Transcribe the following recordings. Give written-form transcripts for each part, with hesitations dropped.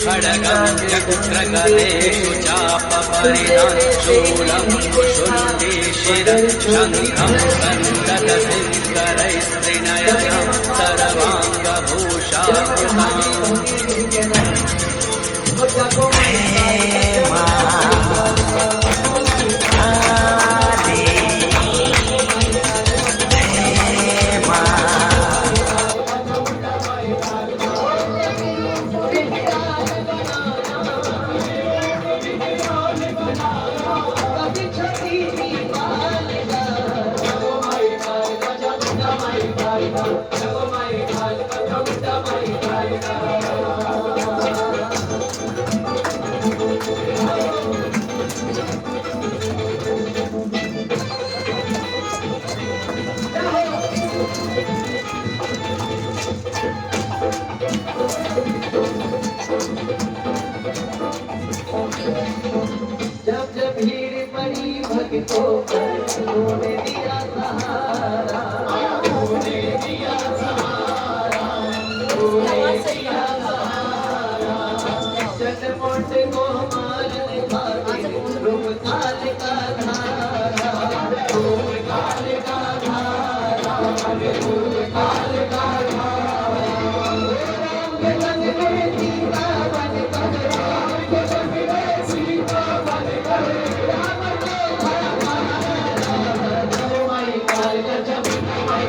खड्गं चक्रगदेषु चापपरिधां शूलं शुण्डीशिरं शङ्खं सन्दतसिंहरैस्त्रिनयनं जब जब भीड़ पड़ी भक्तों पर तूने दिया सहारा, तूने दिया सहारा, तूने दिया सहारा। चटपट को माल दिखाते रूप काल का धारा, रूप काल का धारा, रूप काल का धारा। रंग में सीता बन कर, रंग में सीता बन कर, राम को माई काल का जब माई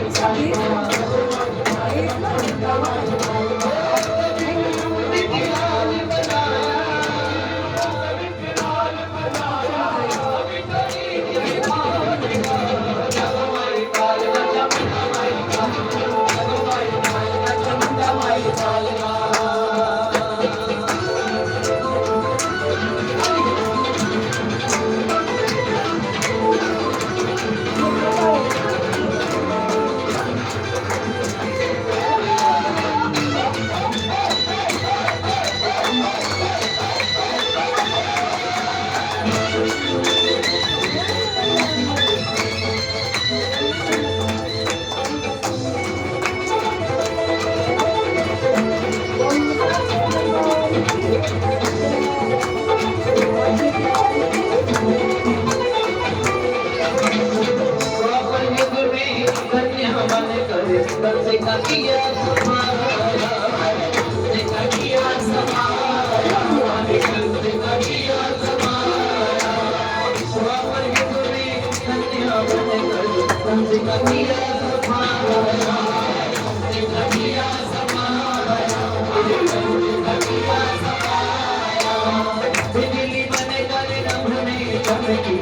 बिजली बन कर रमने चमकी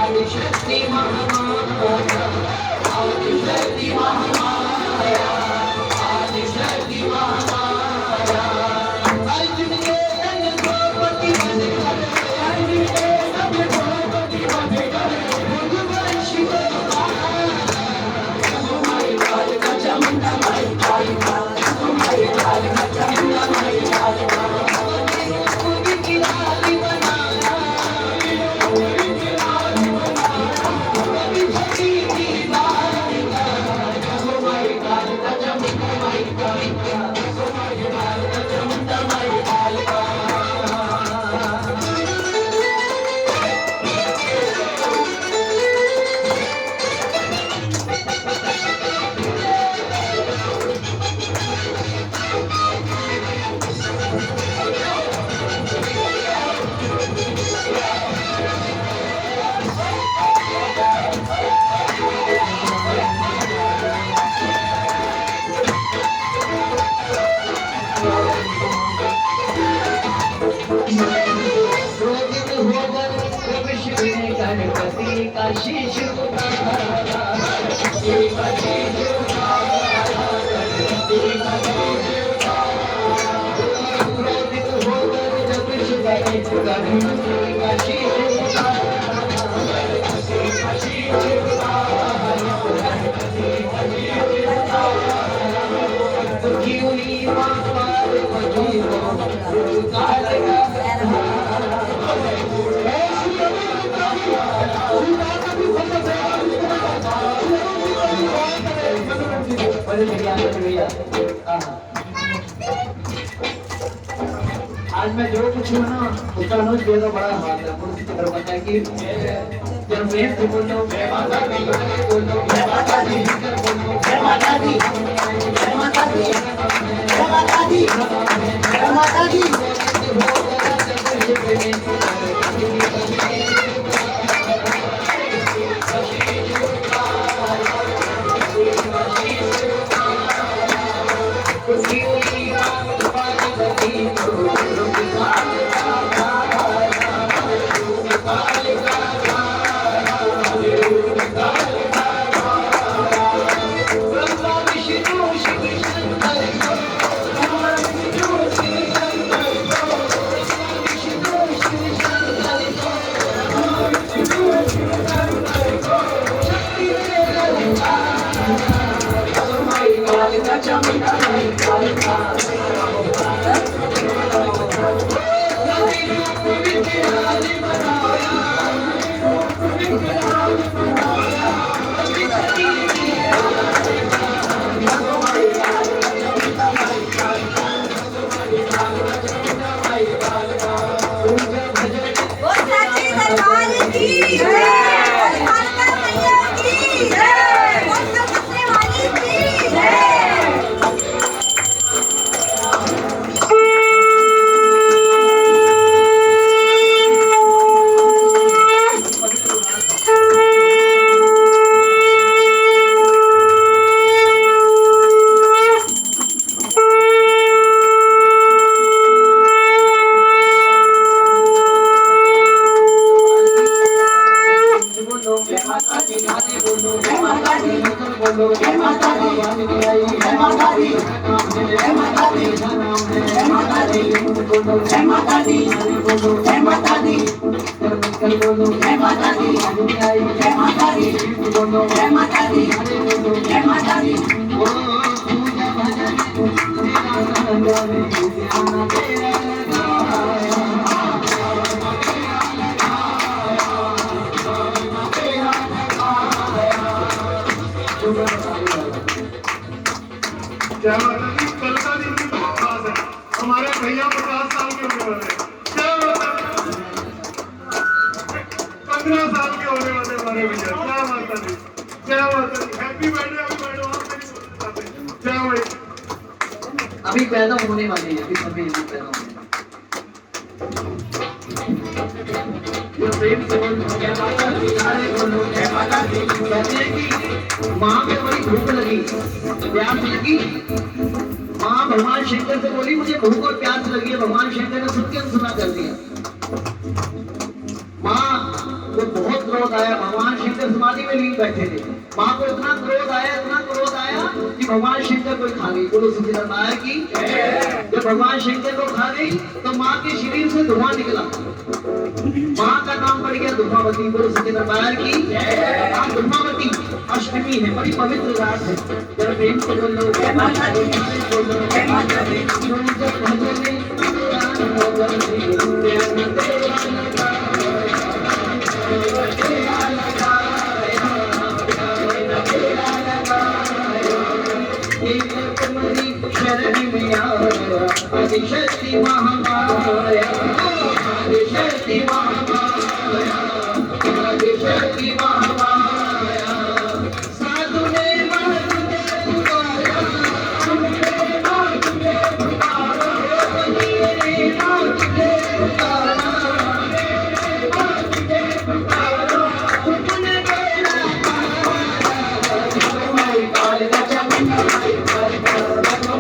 आदिशक्ति महामाया, आदिशक्ति महामाया, आदिशक्ति महामाया। अर्जुन के संग द्रौपदी बन कर, अर्जुन के संग द्रौपदी बन कर, भुजवंशी को मारा। माई काल का चमुंडा, माई काल का, माई काल का चमुंडा, माई काल का। गणपति का शीश उतारा, गणपति का शीश उतारा, गणपति का शीश उतारा। क्रोधित होकर जब शिव गणपति का शीश उतारा, गणपति का शीश उतारा, गणपति का शीश उतारा। दुखी हुई मां पार्वती को काल का आज मैं जो कुछ हूँ ना उसका अनुज भैया का बड़ा हाथ है। पुरुष की तरफ बताया कि जब प्रेम से बोलो जय माता दी, बोलो जय माता दी, बोलो जय माता दी, जय माता दी, जय माता दी, जय माता दी। हमारे भैया 50 साल के होने वाले, 15 साल के होने वाले हमारे भैया। क्या माता दी, क्या माता दी। हैप्पी बर्थडे, अभी बर्थडे और मेरी क्या भाई अभी पैदा होने वाली है, अभी पैदा होने कहते हैं कि माँ को बड़ी भूख लगी, प्यास लगी। माँ भगवान शंकर से बोली मुझे भूख और प्यास लगी है। भगवान शंकर ने सुन के अनसुना कर दिया। माँ को बहुत क्रोध आया। भगवान शंकर समाधि में लीन बैठे थे। माँ को इतना क्रोध आया कि भगवान शंकर को खा गई। बोलो सच्चे दरबार की। जब भगवान शंकर को खा गई तो माँ के शरीर से धुआं निकला। माँ का नाम पड़ गया धूमावती। बोलो सच्चे दरबार की। आज धूमावती अष्टमी है, बड़ी पवित्र रात है। जरा प्रेम से बोलो जय माता दी, बोलो जय माता दी। आदिशक्ति महामाया, आदिशक्ति महामाया, आदिशक्ति महामाया। साधु ने तुझे पुकारा, तुझे पुकारा, तुझे पुकारा, तुझने बोला माई काल का चमन,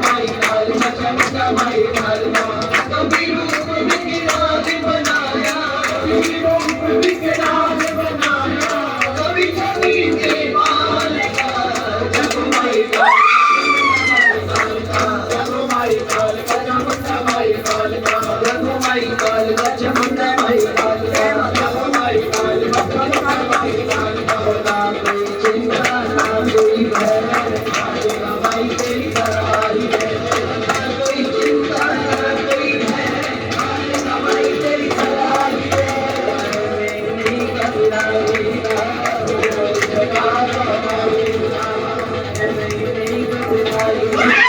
माई काल का चमन, माई काल का कभी रूप विकराल बनाया, कभी रूप विकराल बनाया, कभी छवि के बाल का जब माई काल का, जब माई काल का चमन, माई काल का, जब माई काल का चमन, माई काल का, जब माई काल का चमन, माई काल का। ना कोई चिंता ना कोई भय, माई तेरी दरबारी है। ना कोई चिंता ना कोई भय, माई तेरी दरबारी है। नहीं घबराई ना, नहीं घबराई ना।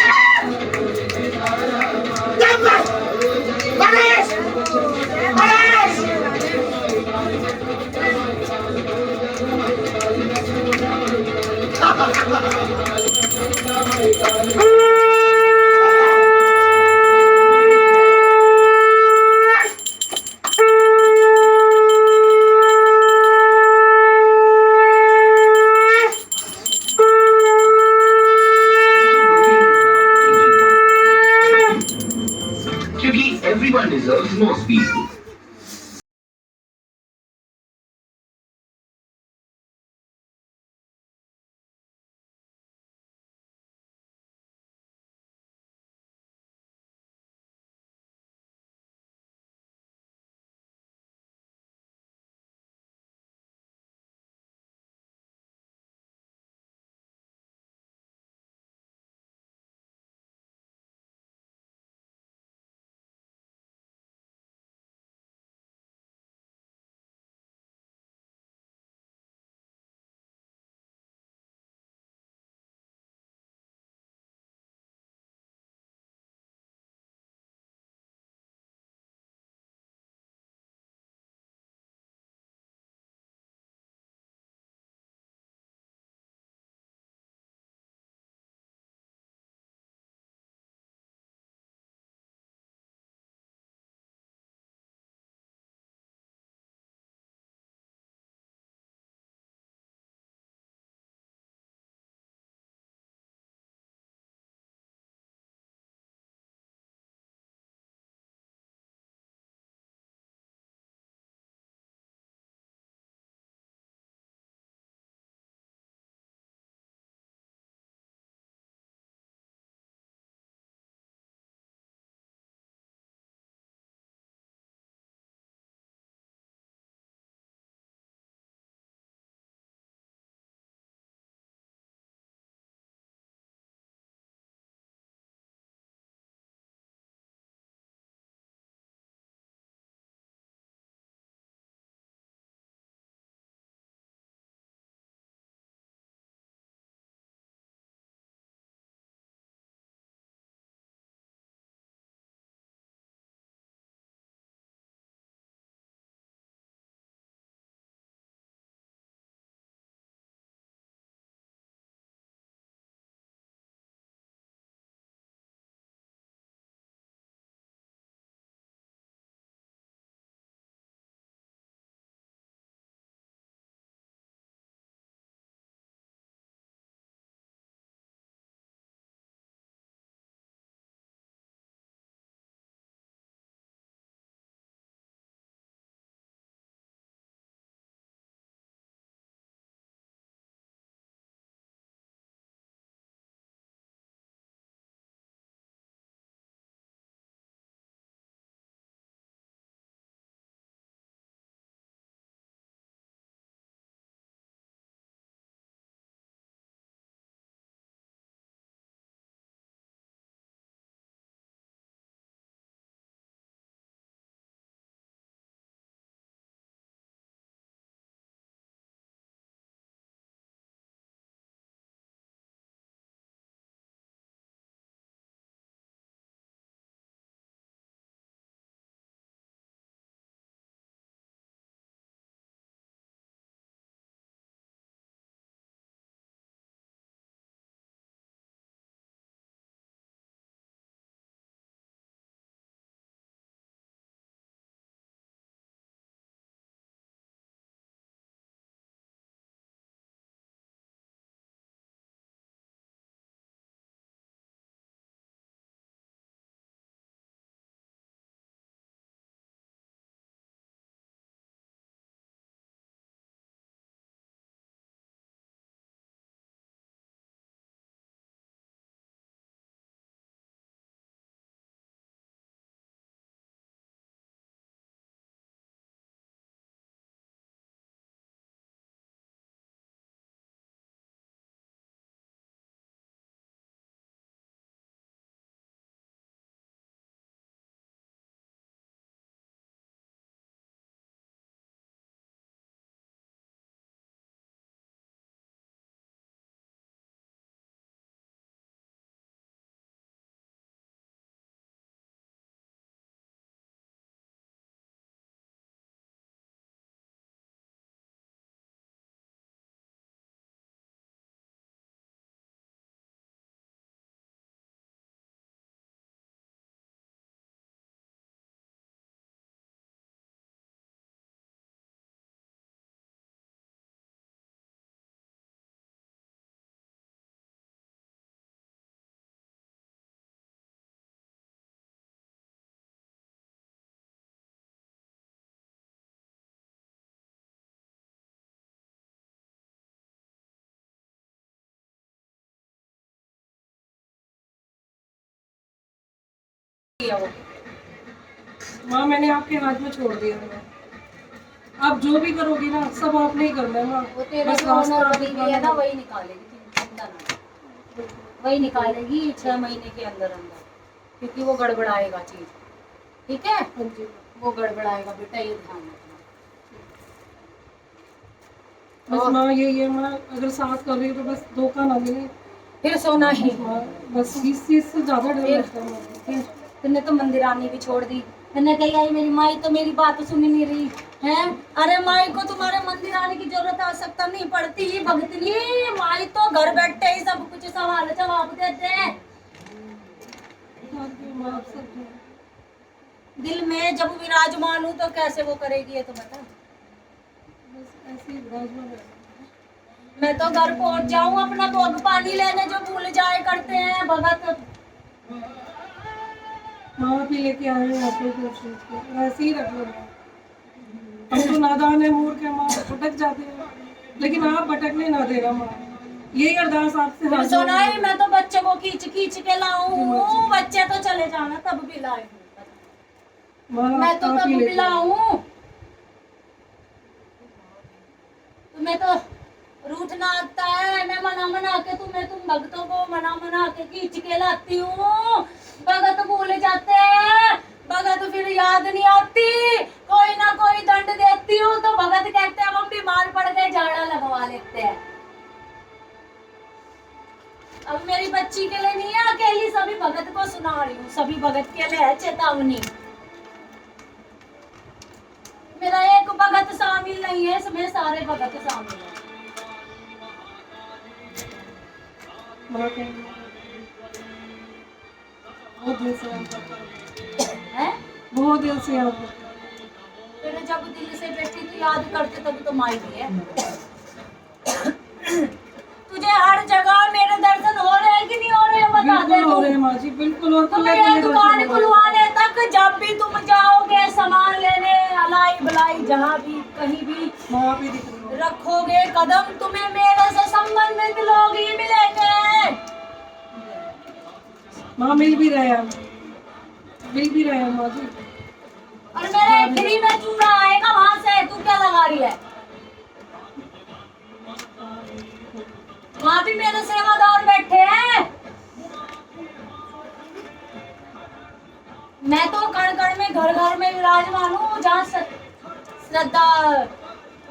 deserves more speed. किया वो। माँ मैंने आपके हाथ में छोड़ दिया है। आप जो भी करोगी ना सब आपने ही करना है माँ। वो तेरा बस जो रास्ता ऑनर आप बनी हुई है ना वही निकालेगी, चिंता ना, वही निकालेगी 6 महीने के अंदर अंदर, क्योंकि वो गड़बड़ाएगा चीज, ठीक है, हाँ जी। वो गड़बड़ाएगा बेटा, ये ध्यान रखना। बस माँ यही है माँ, अगर साथ कर रही हो तो बस धोखा ना मिले फिर सोना ही, माँ, बस इस चीज से ज्यादा डर फिर लगता है माँ। फिर तुमने तो मंदिर आनी भी छोड़ दी, मैंने कही आई मेरी माई तो मेरी बात सुन नहीं रही है। अरे माई को तुम्हारे मंदिर आने की जरूरत आवश्यकता नहीं पड़ती, भगतनी माई तो घर बैठे ही सब कुछ सवाल जवाब देते हैं। माँ आप सब जो- दिल में जब विराजमान हूँ तो कैसे वो करेगी ये तो बता। बस ऐसे ही विराजमान है। मैं तो घर पहुंच जाऊं अपना भोग पानी लेने, जो भूल जाए करते हैं भगत। माँ भी लेके आए हैं आप लोग उस चीज को, ऐसे ही रख लो माँ। हम तो नादान है, मूर्ख है माँ, भटक जाते हैं, लेकिन आप भटकने ना देना माँ। यही अरदास आपसे फिर हाथ सुना जोड़ ही मैं तो बच्चे को खींच खींच के लाऊं, बच्चे तो चले जाना तब भी लाए, माँ, मैं तो आप तब ही भी लेके आओ। लाऊं। तुम्हें तो रूठना आता है, मैं मना मना के तुम भक्तों को मना मना के खींच के लाती हूँ, भगत भूल जाते हैं, भगत फिर याद नहीं आती, कोई ना कोई दंड देती हूँ तो भगत कहते हैं हम बीमार पड़ गए झाड़ा लगवा लेते हैं। अब मेरी बच्ची के लिए नहीं है अकेली, सभी भगत को सुना रही हूँ, सभी भगत के लिए है चेतावनी। मेरा एक भगत शामिल नहीं है, इसमें सारे भगत शामिल हैं। माँ के बहुत दिल से आप करते हैं? बहुत दिल से आप करते फिर जब दिल से बेटी तो याद करते तब तो माई भी है। तुझे हर जगह मेरे दर्शन हो रहे हैं कि नहीं हो रहे हैं बता दे बिल्कुल हो तू। रहे हैं माँ जी, बिल्कुल। और तुम्हें ये दुकान खुलवाने तक जब भी तुम जाओगे सामान लेने, अलाई बलाई जहाँ भी कहीं भी माँ भी दिख रही है। रखोगे कदम, तुम्हें मेरे से संबंधित लोग ही मिलेंगे। माँ मिल भी रहे हैं, मिल भी रहे हैं माँ जी। और मेरे फ्री में चूड़ा आएगा वहां से, तू क्या लगा रही है? वहां भी मेरे सेवादार बैठे हैं। मैं तो कण कण में घर घर में विराजमान हूँ, जहाँ श्रद्धा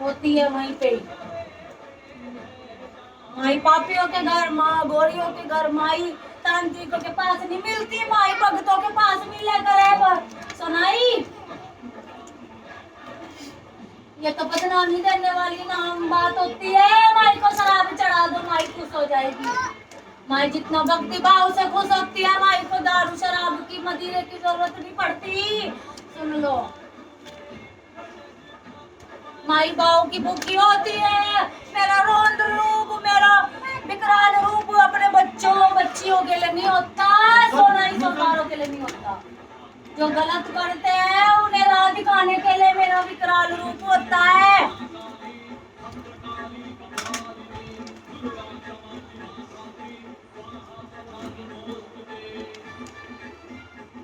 होती है वहीं पे ही। माई पापियों के घर, माँ गोरियों के घर, माई तांत्रिकों के पास नहीं मिलती, माई भक्तों के पास मिले करे। सुनाई ये तो बदनामी देने वाली नाम बात होती है। माई को शराब चढ़ा दो, माई खुश हो जाएगी। माई जितना भक्ति भाव से खुश होती है, माई को दारू शराब की मदिरे की जरूरत नहीं पड़ती। सुन लो, माई भाव की भूखी होती है। मेरा रोंद रूप, मेरा विकराल रूप अपने बच्चों बच्चियों के लिए नहीं होता, सोना ही सोनारों के लिए नहीं होता। जो गलत करते हैं उन्हें राह दिखाने के लिए मेरा विकराल रूप होता है।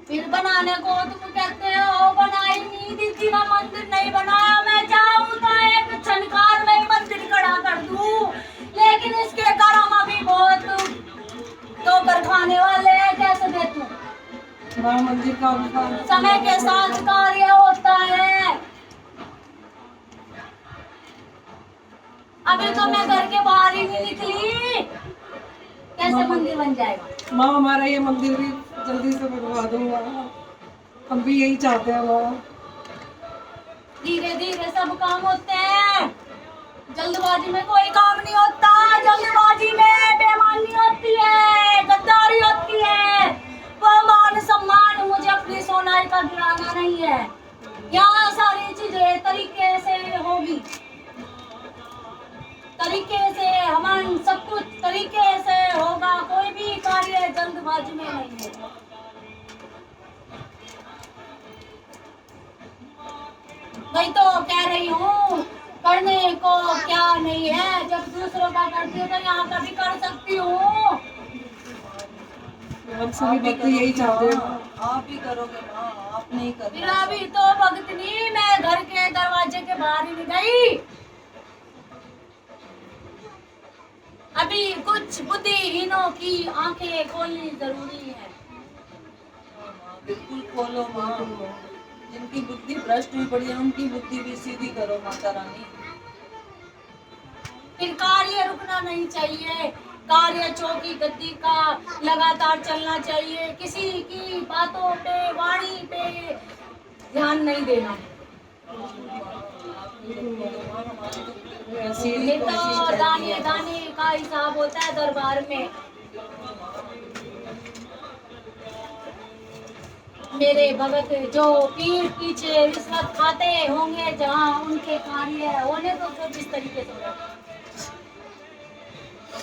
फिर बनाने को तुम कहते हो बनाई नहीं दी थी ना, मंदिर नहीं बनाया, मैं चाहूँ तो एक क्षणकार में ही मंदिर खड़ा कर दूं, लेकिन इसके कर्म अभी बहुत तो कर खाने वाले हैं, कैसे दे तू? राम मंदिर का विकास समय के साथ कार्य होता है। अभी तो मैं घर के बाहर ही नहीं निकली, कैसे मंदिर बन जाएगा? माँ हमारा ये मंदिर भी जल्दी से बनवा दूंगा, हम भी यही चाहते हैं माँ। धीरे धीरे सब काम होते हैं, जल्दबाजी में कोई काम नहीं होता। जल्दबाजी में बेईमानी होती है, गद्दारी होती है, वो मान सम्मान मुझे अपनी सोनाई का गिराना नहीं है। यहाँ सारी चीजें तरीके से होगी, तरीके से हमारे सब कुछ तरीके से होगा, कोई भी कार्य जल्दबाजी में नहीं है। वही तो कह रही हूँ, करने को क्या नहीं है, जब दूसरों का करती हूँ तो यहाँ का भी कर सकती हूँ। हम सभी भक्त यही चाहते हैं। आप ही करोगे माँ, आप नहीं कर फिर अभी तो भगतनी मैं घर के दरवाजे के बाहर ही नहीं गई। अभी कुछ बुद्धिहीनों की आंखें खोलनी जरूरी है। बिल्कुल खोलो माँ, जिनकी बुद्धि भ्रष्ट हुई पड़ी है उनकी बुद्धि भी सीधी करो माता रानी। फिर कार्य रुकना नहीं चाहिए, कार्य चौकी गद्दी का लगातार चलना चाहिए, किसी की बातों पे वाणी पे ध्यान नहीं देना। ये तो दाने दाने का हिसाब होता है दरबार में। मेरे भगत जो पीठ पीछे रिश्वत खाते होंगे, जहाँ उनके कार्य होने तो कुछ इस तरीके से होगा।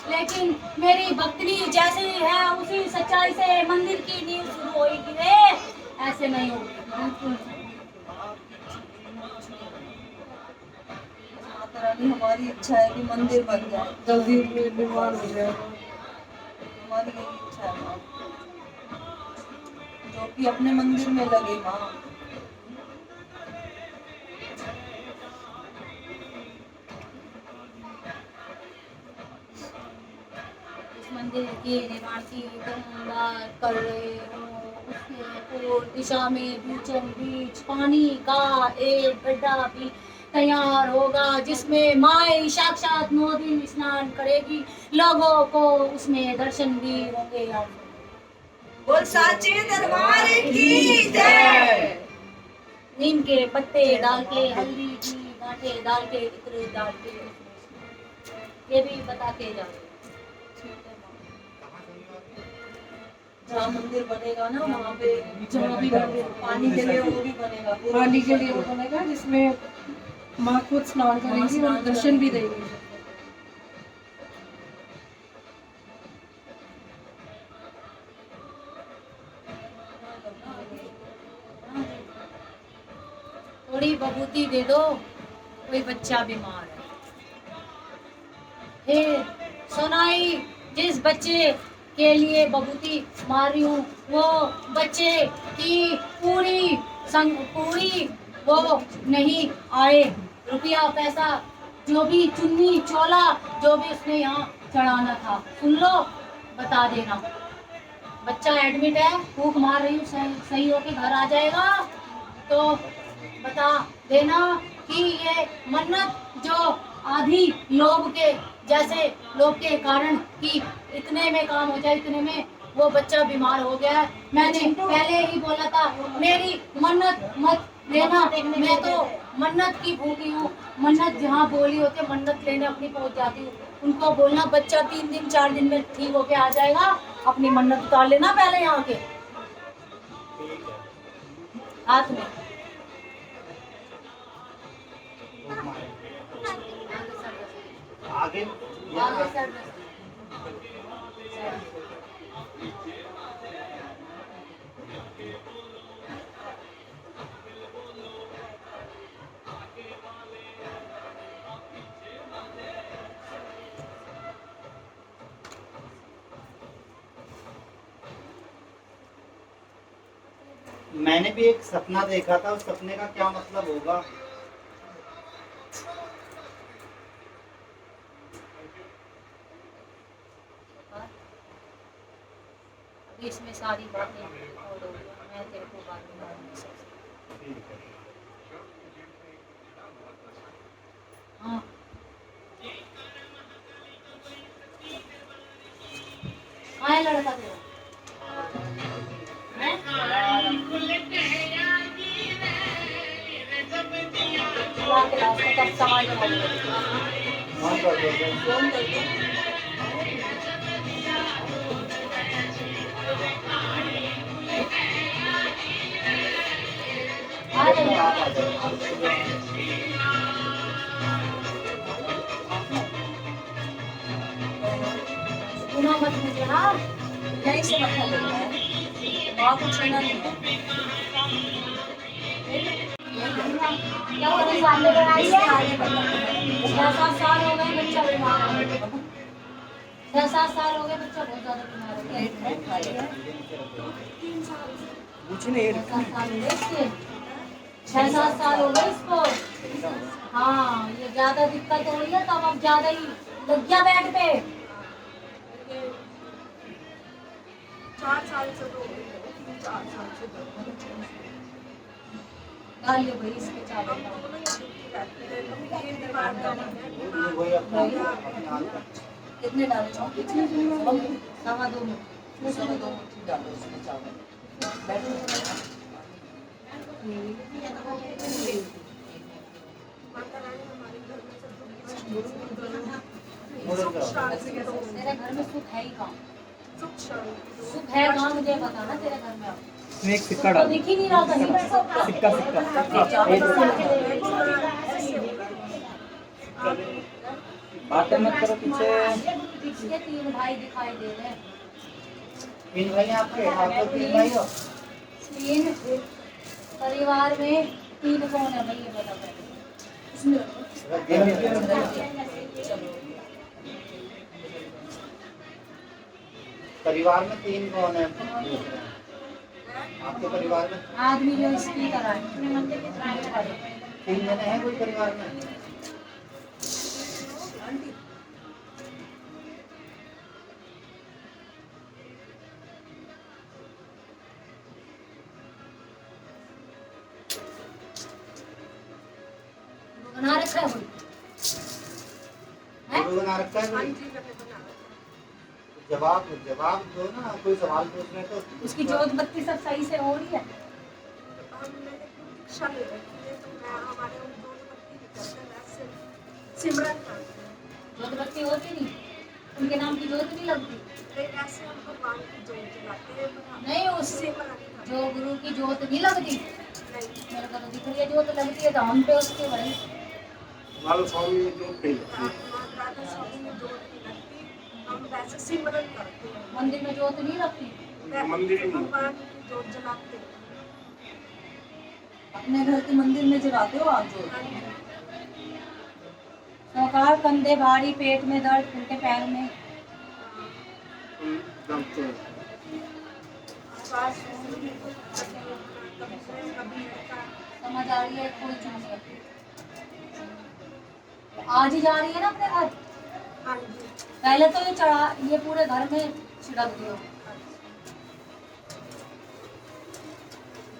लेकिन मेरी भक्तनी जैसी है उसी सच्चाई से मंदिर की नींव शुरू होगी रे, ऐसे नहीं होगी। माता रानी हमारी इच्छा है कि मंदिर बन जाए, जल्दी निर्माण हो जाए। हमारी यही इच्छा है माँ, जो कि अपने मंदिर में लगे माँ। इस मंदिर के निर्माण की तुम बात कर रहे हो, उसके पूर्व दिशा में बीचों बीच पानी का एक गड्ढा भी तैयार होगा, जिसमें माई साक्षात 9 दिन स्नान करेगी। लोगों को उसमें दर्शन भी होंगे। बोल साचे दरबार की जय। नीम के पत्ते डाल के, हल्दी की गांठे डाल के, इत्र डाल के, ये भी बता के जाओ। जहाँ मंदिर बनेगा ना वहाँ पे जहाँ भी पानी के लिए वो भी बनेगा, पानी के लिए वो बनेगा जिसमें माँ खुद स्नान करेंगी और दर्शन भी देंगी। थोड़ी बबूती दे दो, कोई बच्चा बीमार है। हे सोनाई, जिस बच्चे के लिए बबूती मार रही हूँ वो बच्चे की पूरी वो नहीं आए। रुपया पैसा जो भी चुन्नी चोला जो भी उसने यहाँ चढ़ाना था, सुन लो, बता देना। बच्चा एडमिट है, फूक मार रही हूँ, सही होके घर आ जाएगा तो बता देना कि ये मन्नत जो आधी लोभ के जैसे लोभ के कारण कि इतने में काम हो जाए, इतने में वो बच्चा बीमार हो गया है। मैंने पहले ही बोला था मेरी मन्नत मत लेना, मैं तो मन्नत की भूखी हूँ। मन्नत जहाँ बोली होती मन्नत लेने अपनी पहुँच जाती हूँ। उनको बोलना बच्चा 3 दिन 4 दिन में ठीक होके आ जाएगा, अपनी मन्नत उतार लेना पहले यहाँ के हाथ में। आगे आगे सर मैंने भी एक सपना देखा था, उस सपने का क्या मतलब होगा? अभी इसमें सारी बातें और मैं तेरे को बाद में नहीं सकती। हाँ कहाँ है लड़का तेरा? कब समाज में हाँ, कर दो। फोन कर दो। आ जाइए। आप आ जाओ। सुना मत मुझे। हाँ यहीं से रखा लेना है, माँ को छूना नहीं है। क्या हो रहा है? सामने बनाई है। आगे बढ़ना है। 6-7 साल हो गए बच्चा बीमार है। 6-7 साल हो गए बच्चा बहुत ज्यादा बीमार हो गया। प्लेट है, खाली है। 3 साल से 6-7 साल हो गए इसके, 6-7 साल हो गए इसको। हाँ ये ज्यादा दिक्कत हो रही है तब अब ज्यादा ही लग गया बेड पे। 4 साल से तो 4 साल से तो डालिए भाई इसके चावल हम दोनों ही दुखी रहते हैं, कभी ये बीमार रहते हैं, वही अपना अपने हाल का। कितने डाले चावल? सवा 2 मुट्ठी, सवा 2 मुट्ठी डालो उसमें चावल। बैठो। माता रानी हमारे घर में सब लोग मुझे सुख क्या? शांति तो तेरे घर में सुख है ही कहाँ? सुख शांति सुख है कहाँ मुझे बता ना तेरे घर में अब। इसमें एक सिक्का तो डाल दिख ही नहीं रहा कहीं। सिक्का सिक्का बातें मत करो पीछे। इसके 3 भाई दिखाई दे रहे हैं। 3 भाई हैं आपके? आप तो 3 भाई हो? 3 परिवार में 3 कौन है भाई ये बता पहले। परिवार में 3 कौन है? आपके परिवार में आदमी जो इसकी तरह है। 3 जने हैं कोई परिवार में? बना रखा है कोई लोगों बना रखा है कोई? जवाब जवाब दो ना, कोई सवाल पूछ रहे तो उसकी जोत बत्ती सब सही से हो रही है। दीक्षा ले रखी है, तो मैं हमारे उन दोनों बच्चे की करते हैं वैसे सिमरन करते हैं। जोत बत्ती होती नहीं, उनके नाम की जोत नहीं लगती। लेकिन ऐसे हम भगवान की जोत जलाते हैं, नहीं उस सिमरन करते जो गुरु की जोत नहीं लगती, हैं। नहीं मेरे को तो दिख रही है जोत लगती है तो हम पे उसके भाई। मालो स्वामी में जो कही राधा स्वामी में जोत नहीं लगती, हम वैसे सिमरन करते हैं। मंदिर में जोत नहीं लगती। मंदिर में भगवान की जोत जलाते हैं। अपने घर के मंदिर में जलाते हो आप जो? सौकार कंधे भारी, पेट में दर्द, उनके पैर में। जलते हैं। श्वास कभी कभी ऐसा समझ आ रही है कोई चीज नहीं। आज ही जा रही है ना अपने घर। हाँ जी पहले तो ये चढ़ा, ये पूरे घर में छिड़क दियो।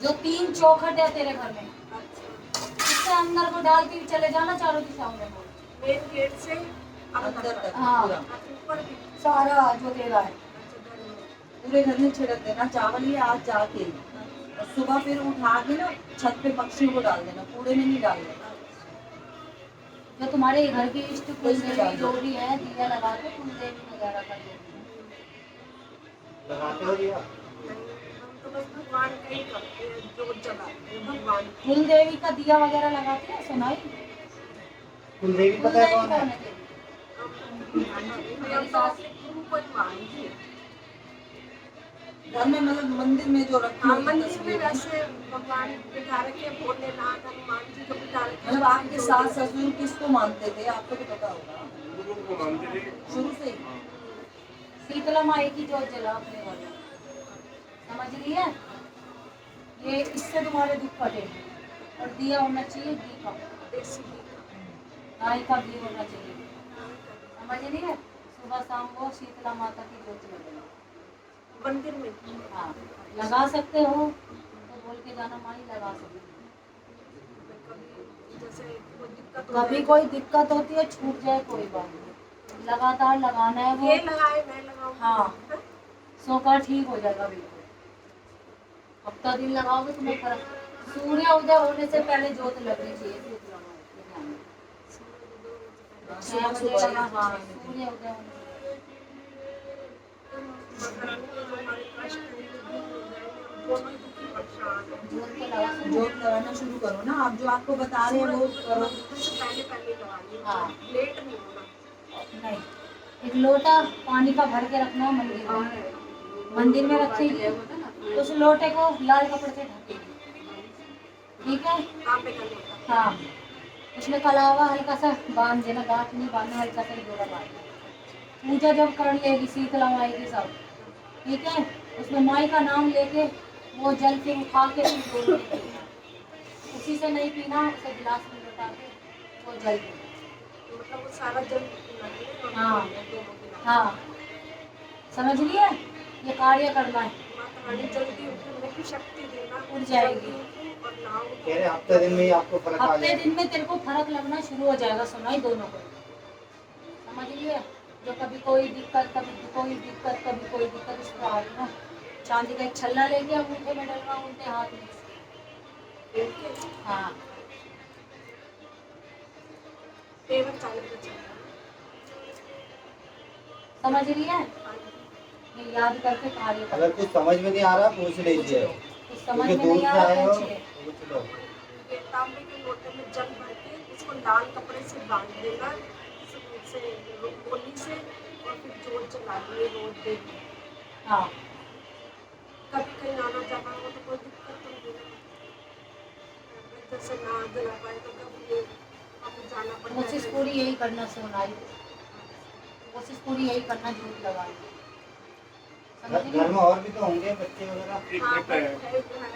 जो 3 चौखट है तेरे घर में, इससे अंदर को डालती हुई चले जाना चारों दिशाओं में। मेन गेट से अंदर तक हाँ। पूरा ऊपर भी सारा जो तेरा है पूरे घर में छिड़क देना चावल। ये आज जाके और सुबह फिर उठा के ना छत पे पक्षियों को डाल देना, कूड़े में नहीं डालना। जो तुम्हारे घर की इष्ट कुलदेवी जो भी है, दिया लगा के कुलदेवी वगैरह कर देती लगाते हो दिया? हम तो बस भगवान का ही करते हैं, जोत जलाते हैं भगवान की। कुलदेवी का दिया वगैरह लगाती है। सुनाई कुलदेवी पता है कौन है? तेरी? हम तो अपने गुरु को ही मानते हैं। घर में मतलब मंदिर में जो रखी हाँ, हुई मंदिर में तस्वीरें, वैसे भगवान बिठा रखे हैं, भोलेनाथ हनुमान जी को बिठा रखे हैं। मतलब आपके सास ससुर किसको मानते थे? आपको तो पता होगा गुरु को मानते थे। शुरू से ही। शीतला माई की जोत जला अपने घर में। समझ रही है? ये इससे तुम्हारे दुख कटे। और दिया होना चाहिए घी का, देसी घी का। गाय का घी होना चाहिए। समझ रही है? सुबह शाम को शीतला माता की जोत लगेगा। मंदिर में हाँ लगा सकते हो तो बोल के जाना माई, लगा सकते हो। कभी जैसे कोई दिक्कत हो कभी जाए, कोई दिक्कत होती है, छूट जाए कोई बात नहीं, लगातार लगाना है ये वो। लगाए मैं लगाऊं। हाँ। सोकर ठीक हो जाएगा बिल्कुल। हफ्ता दिन लगाओगे तुम्हें फर्क। सूर्य उदय होने से पहले जोत लगनी चाहिए। शीतला माई के ध्यान में। 6 बजे लगा, हाँ सूर्य उदय होने से। हमारे कष्ट दूर हो जाए, दोनों ही दुखी परेशान हैं। जोत को लगा सकते हो। जोत लगाना शुरू करो ना आप, जो आपको बता रहे हैं वो करो। उससे पहले पहले लगानी है। हाँ। लेट नहीं होना। नहीं, एक लोटा पानी का भर के रखना है मंदिर में। मंदिर में रखेगी, उस लोटे को लाल कपड़े से ढकेगी। ठीक है? तांबे का लोटा। हाँ, उसमें कलावा हल्का सा बांध देना, गांठ नहीं बांधना, हल्का सा जोड़ा बांध देना। पूजा जब कर लेगी शीतला माई की सब, ठीक है, उसमें माई का नाम लेके वो जल फिर उठा के फिर दोनों ने पीना, उसी से नहीं पीना, उसे गिलास में लौटा के वो जल पीना। मतलब वो सारा जल पीना है, हाँ। दोनों पीना। हाँ, समझ लिए, ये कार्य करना है। माता रानी जल्दी उठने की शक्ति देना, उठ जाएगी। जल्दी और नाव कह रहे हफ्ते दिन में ही आपको फर्क आ हफ्ते जाएगा। दिन में तेरे को फर्क लगना शुरू हो जाएगा, सुनाई दोनों को, समझ लिए। जो कभी कोई दिक्कत, कभी कोई दिक्कत, कभी कोई दिक्कत, इसको आ रही ना, चांदी का एक छल्ला लेके अंगूठे में डलवा, उल्टे हाथ में। हाँ, तेवर चालू कर चलना। समझ रही है, ये याद करके कार्य अगर कर। कुछ समझ में नहीं आ रहा पूछ लीजिए, कुछ समझ क्योंकि में दूर नहीं आ से आए रहा, हो, पूछ ले। पूछ लो। ये तांबे के लोटे में जल भर के इसको लाल कपड़े से बांध देना, से गोली से, और फिर जोत जला लिए रोज डेली। हाँ, कभी कहीं आना जाना हो तो कोई दिक्कत नहीं है, जैसे ना जला पाए तो कभी आपको जाना पड़ता कोशिश पूरी यही करना, सुनाई कोशिश पूरी यही करना, जोत लगा के। समझ घर गए? में और भी तो होंगे बच्चे वगैरह, हाँ, है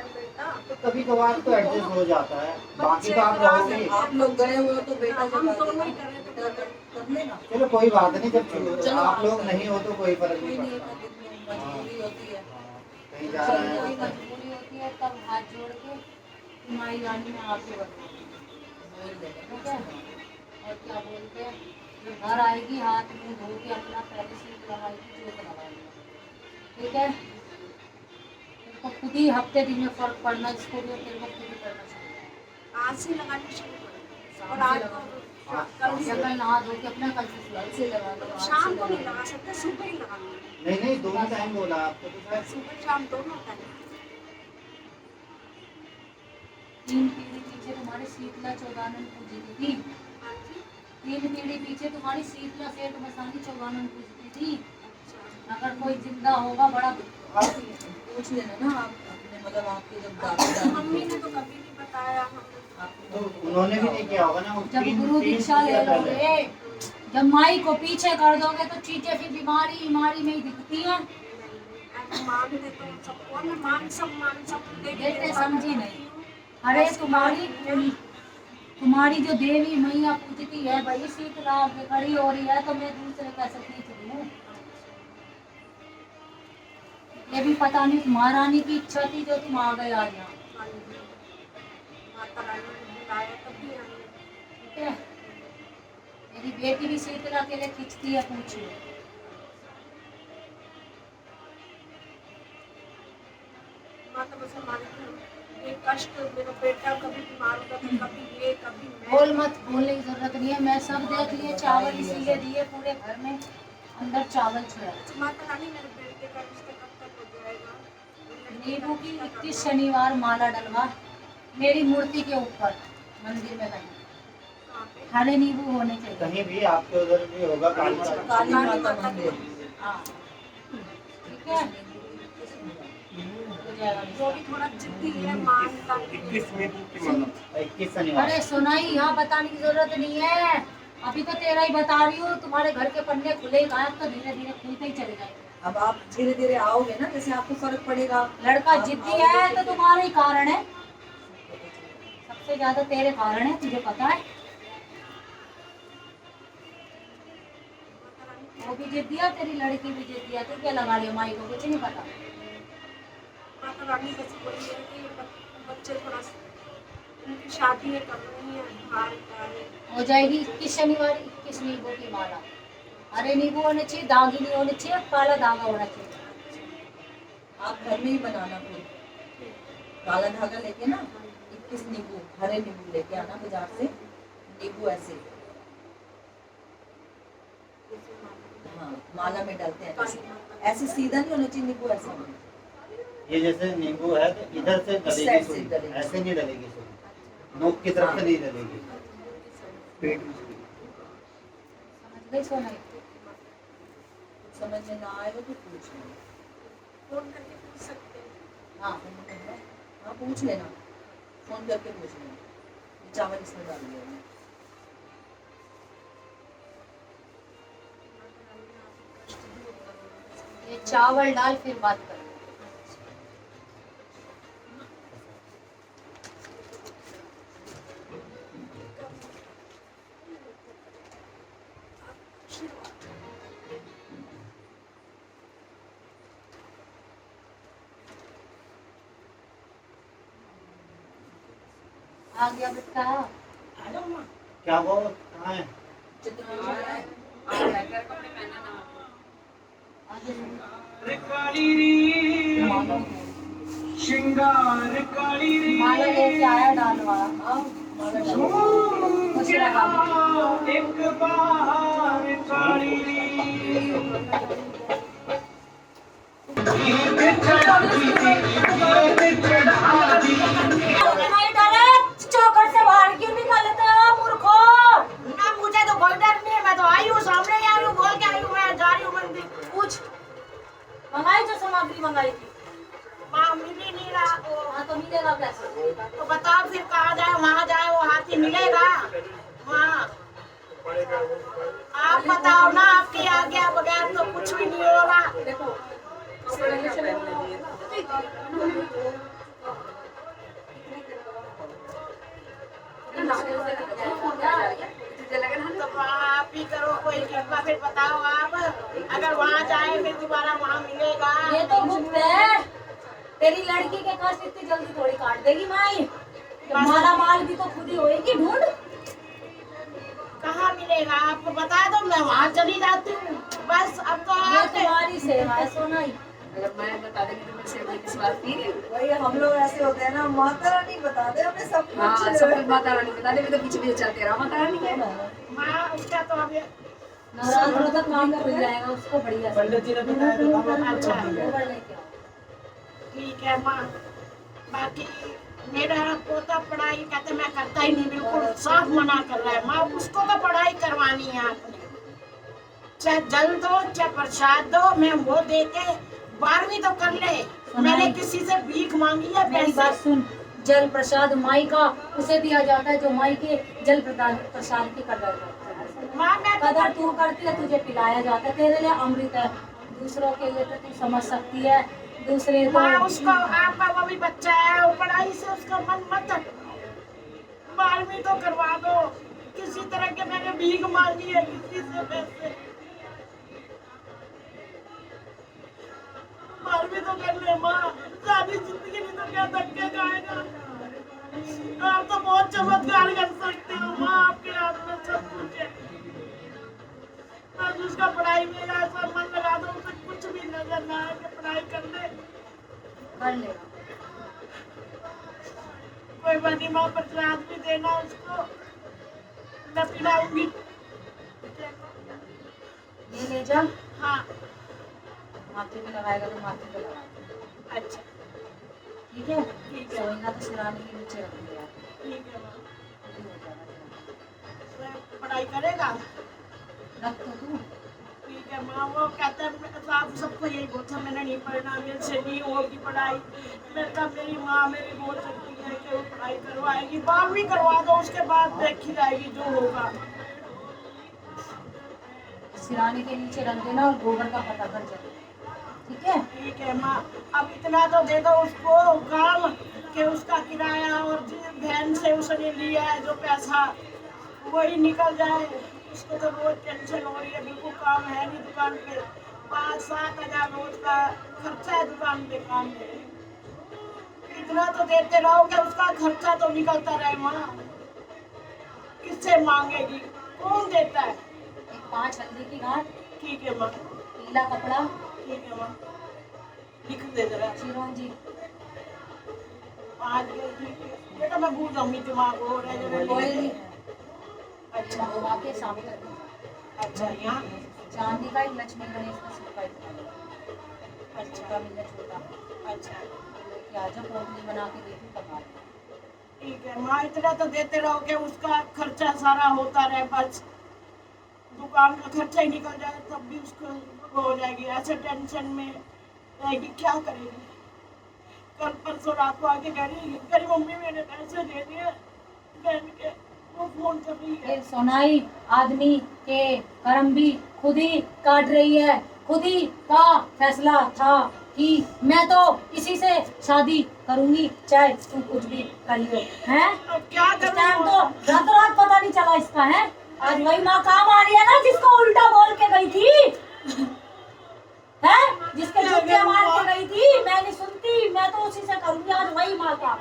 बेटा। तो कभी कभार तो एडजस्ट हो जाता है, बाकी तो आप रहोगे। आप लोग गए हुए हो तो बेटा हम जगा दोनों देगा, ही करें तो बेटा कर लेना। चलो कोई बात नहीं, जब चलो, आप लोग नहीं हो तो कोई फर्क कोई नहीं नहीं पड़ता। है, मजबूरी होती है। हाँ, कहीं जा रहे कोई हैं मजबूरी होती है, तब हाथ जोड़ के माई रानी में आके बताओ, ठीक है। और क्या बोलते हैं, जो घर आएगी हाथ मुंह धो के अपना पहले से लगाएगी, जोत लगाएगी, ठीक है। तेरे को खुद ही हफ्ते दिन में फर्क पड़ना, इसको भी तेरे को खुद ही करना चाहिए। आज से लगानी शुरू करें, और शाम आज से तो लगा, कल या से, कल नहा धो के अपना कल से कल से लगा लो, आज से शाम को लगा नहीं लो। लगा सकते, सुबह ही लगाना, नहीं नहीं, दोनों टाइम बोला आपको तो शायद। सुबह शाम दोनों टाइम। 3 पीढ़ी पीछे तुम्हारी शीतला चौगानन पूजती थी, हाँ जी। 3 पीढ़ी पीछे तुम्हारी शीतला सेठ मसानी चौगानन पूजती थी। अगर कोई जिंदा होगा, बड़ा आप पूछ लेना ना, आप अपने मतलब आपके जब दादा मम्मी ने तो कभी नहीं बताया हमें। तो उन्होंने भी नहीं किया होगा ना वो जब तीन- गुरु तीन दीक्षा ले किया पहले। लोगे, जब माई को पीछे कर दोगे तो चीजें फिर बीमारी में ही दिखती हैं। मानते तो सबको, मैं मान सब बेटे समझी नहीं, अरे तुम्हारी जो देवी मैया पूजती है भाई, शीतला पे खड़ी हो रही है, तो मैं दूसरे कैसे खींच रही हूँ। ये भी पता नहीं महारानी की इच्छा थी जो तुम आ गए आज यहाँ, माता रानी ने बुलाया तभी आए। ठीक है। मेरी बेटी भी शीतला के लिए खींचती है, पूछिए। माता बस हमारे ये कष्ट, मेरा बेटा कभी बीमार होता था, कभी ये कभी मैं। बोल मत, बोलने की जरूरत नहीं है, मैं सब देख लिए, चावल इसीलिए दिए पूरे घर में, अंदर चावल छुड़ा। माता रानी मेरे बेटे का रिश्ता कब तक हो जाएगा? नींबू की 21 शनिवार माला डलवा मेरी मूर्ति के ऊपर, मंदिर में कहीं कहाँ पे? हरे नींबू होने चाहिए। कहीं भी आपके उधर भी होगा काली माता। काली माता मंदिर। हाँ, ठीक है, हो जाएगा। जो भी थोड़ा जिद्दी है, मानता नहीं है। 21 शनिवार। अरे सुनाई, यहाँ बताने की जरूरत नहीं है, अभी तो तेरा ही बता रही हूँ। तुम्हारे घर के पन्ने खुले गायब, तो धीरे धीरे खुलते ही चले जाएंगे। अब आप धीरे धीरे आओगे ना, जैसे आपको फर्क पड़ेगा। लड़का आप जिद्दी आओगे है तो तुम्हारा ही कारण है, सबसे ज्यादा तेरे कारण है, तुझे पता है। वो भी जिद्दी है, तेरी लड़की भी जिद्दी है, तू क्या लगा लिया, माई को कुछ नहीं पता। माता रानी बस बोली है कि बच्चे थोड़ा, उनकी शादी है करनी है, बाहर का है। हो जाएगी 21 शनिवार, 21 नींबू की माला। हरे नींबू होने चाहिए, दागी नहीं होने चाहिए, काला धागा होना चाहिए। आप घर में ही बनाना खुद, काला धागा लेके ना 21 नींबू, हरे नींबू लेके आना बाजार से, नींबू ऐसे, हाँ माला में डालते हैं ऐसे, ऐसे सीधा नहीं होना चाहिए नींबू, ऐसे होना चाहिए। ये जैसे नींबू है तो इधर से साइड डलेगी से सुई, डलेगी। ऐसे नहीं डलेगी सुई, नोक की तरफ से नहीं डलेगी। पेट में सुई। समझ गई सोना? कुछ समझ में ना आए तो पूछ लेना। फोन करके पूछ सकते हैं। हाँ हाँ पूछ लेना, फोन करके पूछ लेना। चावल इसमें डाल दिया मैंने। ये चावल डाल, फिर बात कर। आ गया बेटा। क्या वो कहाँ है? श्रृंगार काली माला लेके आया डालवा। खुश रहा। एक बार काली नहीं डरे, चौखट से बाहर क्यों निकलते हो मूर्खो? ना मुझे तो कोई डर नहीं है, मैं तो आई हूँ, सामने ही आई हूँ, बोल के आई हूँ, मैं जा रही हूँ मंदिर। कुछ मंगाई जो सामग्री मंगाई थी। माँ मिल ही नहीं रहा। हाँ तो मिलेगा कैसे? तो बताओ फिर कहाँ जाए, वहाँ जाए, वो हाथी मिलेगा वहाँ? आप बताओ ना, आपकी आज्ञा बगैर तो कुछ भी नहीं हो रहा। देखो तो आप ही करो कोई कृपा, फिर बताओ आप, अगर वहाँ जाए फिर दोबारा वहाँ मिलेगा? ये तो गुप्त है। तेरी लड़की के कष्ट इतनी जल्दी थोड़ी काट देगी माई। माला माल भी तो खुद ही होएगी। ढूंढ कहाँ मिलेगा आपको बता दो, मैं वहाँ चली जाती हूँ। बस अब तो ये आप तुम्हारी सेवा है सोनाई। अगर मैं बता देंगी तो मैं सेवा किस बात की? वही हम लोग ऐसे होते हैं ना, माता रानी बता दे हमें सब हाँ, कुछ। सब कुछ माता रानी बता देगी तो पीछे पीछे चलते रहो माता रानी के। माँ उसका तो अभी नवरात्रों तक काम खुल जाएगा उसको बढ़िया से। पंडित जी ने बताया तो था। अच्छा ऊपर लेके आओ। ठीक है माँ। बाकी मेरा पोता पढ़ाई कहते मैं करता ही नहीं, बिल्कुल साफ मना कर रहा है। माँ उसको तो पढ़ाई करवानी है आपने, चाहे जल दो चाहे प्रसाद दो, मैं वो दे के 12वीं तो कर ले। मैंने किसी से भीख मांगी है मेरी बात पैसे? सुन, जल प्रसाद माई का उसे दिया जाता है जो माई के जल प्रसाद की कदर करता है। माँ मैं तो कदर तू करती है, तुझे पिलाया जाता है, तेरे लिए अमृत है। दूसरों के लिए तो तू समझ सकती है, दूसरे तो माँ उसको, आपका वो भी बच्चा है, वो पढ़ाई से उसका मन मत, 12वीं तो करवा दो। किसी तरह के मैंने भीख मांगी है किसी से पैसे, 12वीं तो कर ले माँ। सारी जिंदगी में तो क्या धक्के खाएगा। आप तो बहुत चमत्कार कर सकते हो माँ, आपके हाथ में सब कुछ है। बस उसका पढ़ाई में ऐसा मन लगा दो, उसे कुछ भी नजर ना आए कि पढ़ाई कर ले। कर लेगा। कोई बनी माँ प्रसाद भी देना उसको, मैं पिलाऊंगी। ये ले जा, हाँ माथे पे लगाएगा तो माथे पे लगा। अच्छा ठीक है? ठीक है। सोएगा तो सिराने के नीचे रख दिया। ठीक है माँ। मैं पढ़ाई करेगा? रख तो तू। ठीक है माँ। वो कहता है आप सबको यही बोलता मैंने नहीं पढ़ना, मेरे से नहीं होगी पढ़ाई। मैं कब मेरी माँ मेरी बोल सकती है कि वो पढ़ाई करवाएगी, 12वीं करवा दो, उसके बाद देखी जाएगी जो होगा। सिराने के नीचे रख देना और गोबर का पता कर चले। ठीक है? ठीक है माँ। अब इतना तो दे दो उसको काम कि उसका किराया और जिस वैन से उसने लिया है जो पैसा वही निकल जाए। उसको तो रोज टेंशन हो रही है, बिल्कुल काम है नहीं दुकान पे। 5-7 हजार रोज का खर्चा है दुकान पे काम में। इतना तो देते रहो कि उसका खर्चा तो निकलता रहे माँ। किससे मांगेगी, कौन देता है? एक 5 हल्दी की गांठ, ठीक है माँ। पीला कपड़ा, ठीक है माँ। लिख दे जरा। चिरौंजी। 5 ठीक है बेटा, मैं भूल जाऊंगी, दिमाग हो रहा है जरा। कोई नहीं। अच्छा घुमा के सामने रख दो। अच्छा यहाँ चांदी का एक लक्ष्मी गणेश का सिक्का है। छोटा मिले छोटा। अच्छा लेके आ जा, पोटली बना के देखी कमा। ठीक है माँ। इतना तो देते रहो कि उसका खर्चा सारा होता रहे, बस दुकान का खर्चा ही निकल जाए तब भी उसको वो हो जाएगी। ऐसे टेंशन में रहेगी, क्या करेगी। कल परसों रात को आके कह रही मम्मी मैंने पैसे दे दिए बहन के, वो फोन कर रही है। ये सोनाई आदमी के कर्म भी खुद ही काट रही है। खुद ही का फैसला था कि मैं तो इसी से शादी करूंगी चाहे तू कुछ भी करियो। हैं? अब क्या इस टाइम करूँ? तो रातों रात पता नहीं चला इसका है। आज वही माँ काम आ रही है ना जिसको उल्टा बोल के गई थी, है? जिसके चुपके मार के गई थी। मैं नहीं सुनती, मैं तो उसी से करूंगी आज वही माँ का।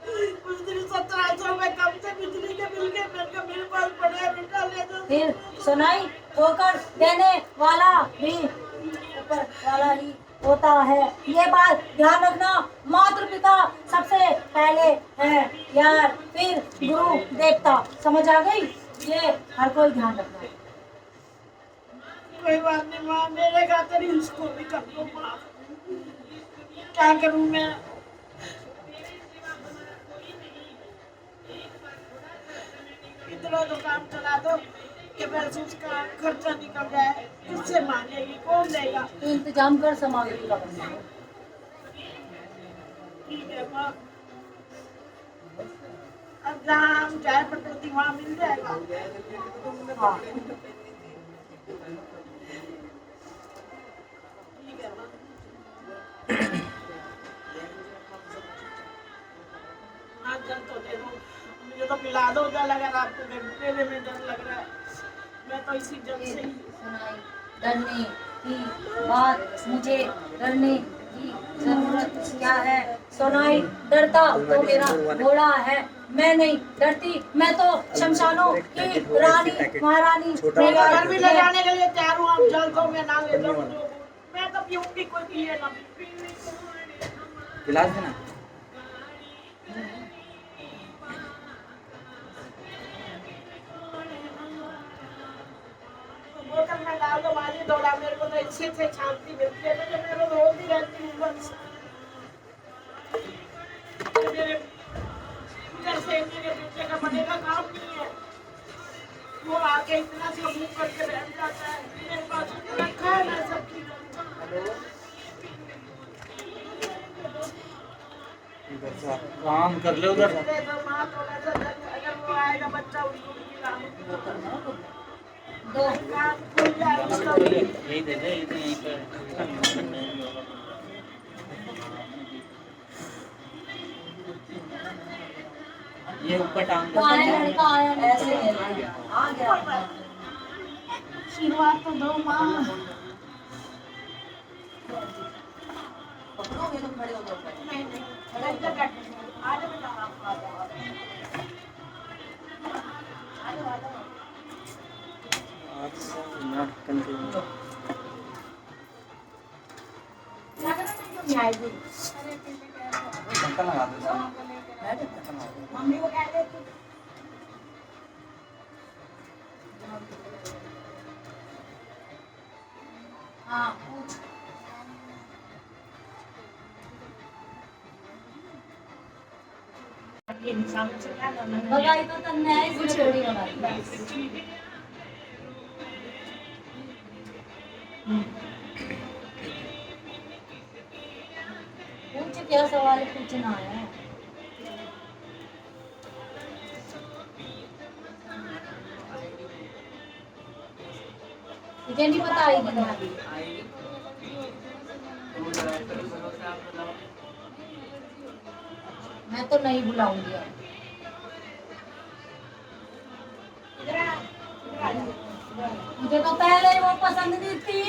उस दिन 1700 में कब से बिजली के बिल के मेरे पास पड़े हैं, बेटा ले दो। फिर सुनाई ठोकर देने वाला भी ऊपर वाला ही होता है, ये बात ध्यान रखना। मातृ पिता सबसे पहले है यार, फिर गुरु देवता। समझ आ गई? ये हर कोई ध्यान रखना। कोई बात नहीं माँ, मेरे खातिर ही उसको भी कर दो माँ। क्या करूँ मैं? इतना तो काम चला दो कि बस उसका खर्चा निकल जाए। किससे मांगेगी, कौन देगा? तो इंतजाम कर सामग्री का बनना। ठीक है माँ, अब जहाँ हम चाय पटोती वहाँ मिल जाएगा। हाँ। ठीक है माँ। हाँ, जल तो दे दो, मुझे तो पिला दो जल, अगर आपको मेरे में डर लग रहा है। मैं तो इसी जल से ही। सुनाई डरने की बात, मुझे डरने की जरूरत क्या है? सुनाई डरता तो मेरा घोड़ा है, मैं नहीं डरती। मैं तो शमशानों की रानी महारानी। मेरा घर भी ले जाने के लिए तैयार हूँ। आप जल दो, मैं ना ले जाऊँ। मैं तो पीऊँगी, कोई पिए ना। गिलास देना। बोतल में डाल दो, बाजी दौड़ा। मेरे को तो इससे से शांति मिलती है। मैं मेरे रोज ही रहती हूँ बस। मेरे इधर से मेरे बेटे का बनेगा काम नहीं है। वो आके इतना सबूत करके बैठ जाता है। मेरे पास रखा है, मैं सब चीज काम कर ले उधर। माँ थोड़ा सा अगर वो आएगा बच्चा, उसको भी खिलाओ। दो काम खुल जाएगा तो यही दे दे, यहीं पे ये ऊपर टांग दो। कहाँ है लड़का? आया नहीं। ऐसे है आ गया। आशीर्वाद तो दो माँ। पकड़ोगे तो खड़े हो जाओ। नहीं नहीं, खड़े इधर बैठो। आ जाओ बेटा, आप आ जाओ, आ जाओ। आ जाओ, आ जाओ। ढक्कन लगा दो। मम्मी को कह दे तू। हाँ पूछ। ये निशान से क्या करना है? बताई तो तन्ने है, इसलिए थोड़ी बनाई। पूछ, क्या सवाल पूछना है? तुझे नहीं पता आएगी ना? मैं तो नहीं बुलाऊंगी अब। मुझे तो पहले ही वो पसंद नहीं थी।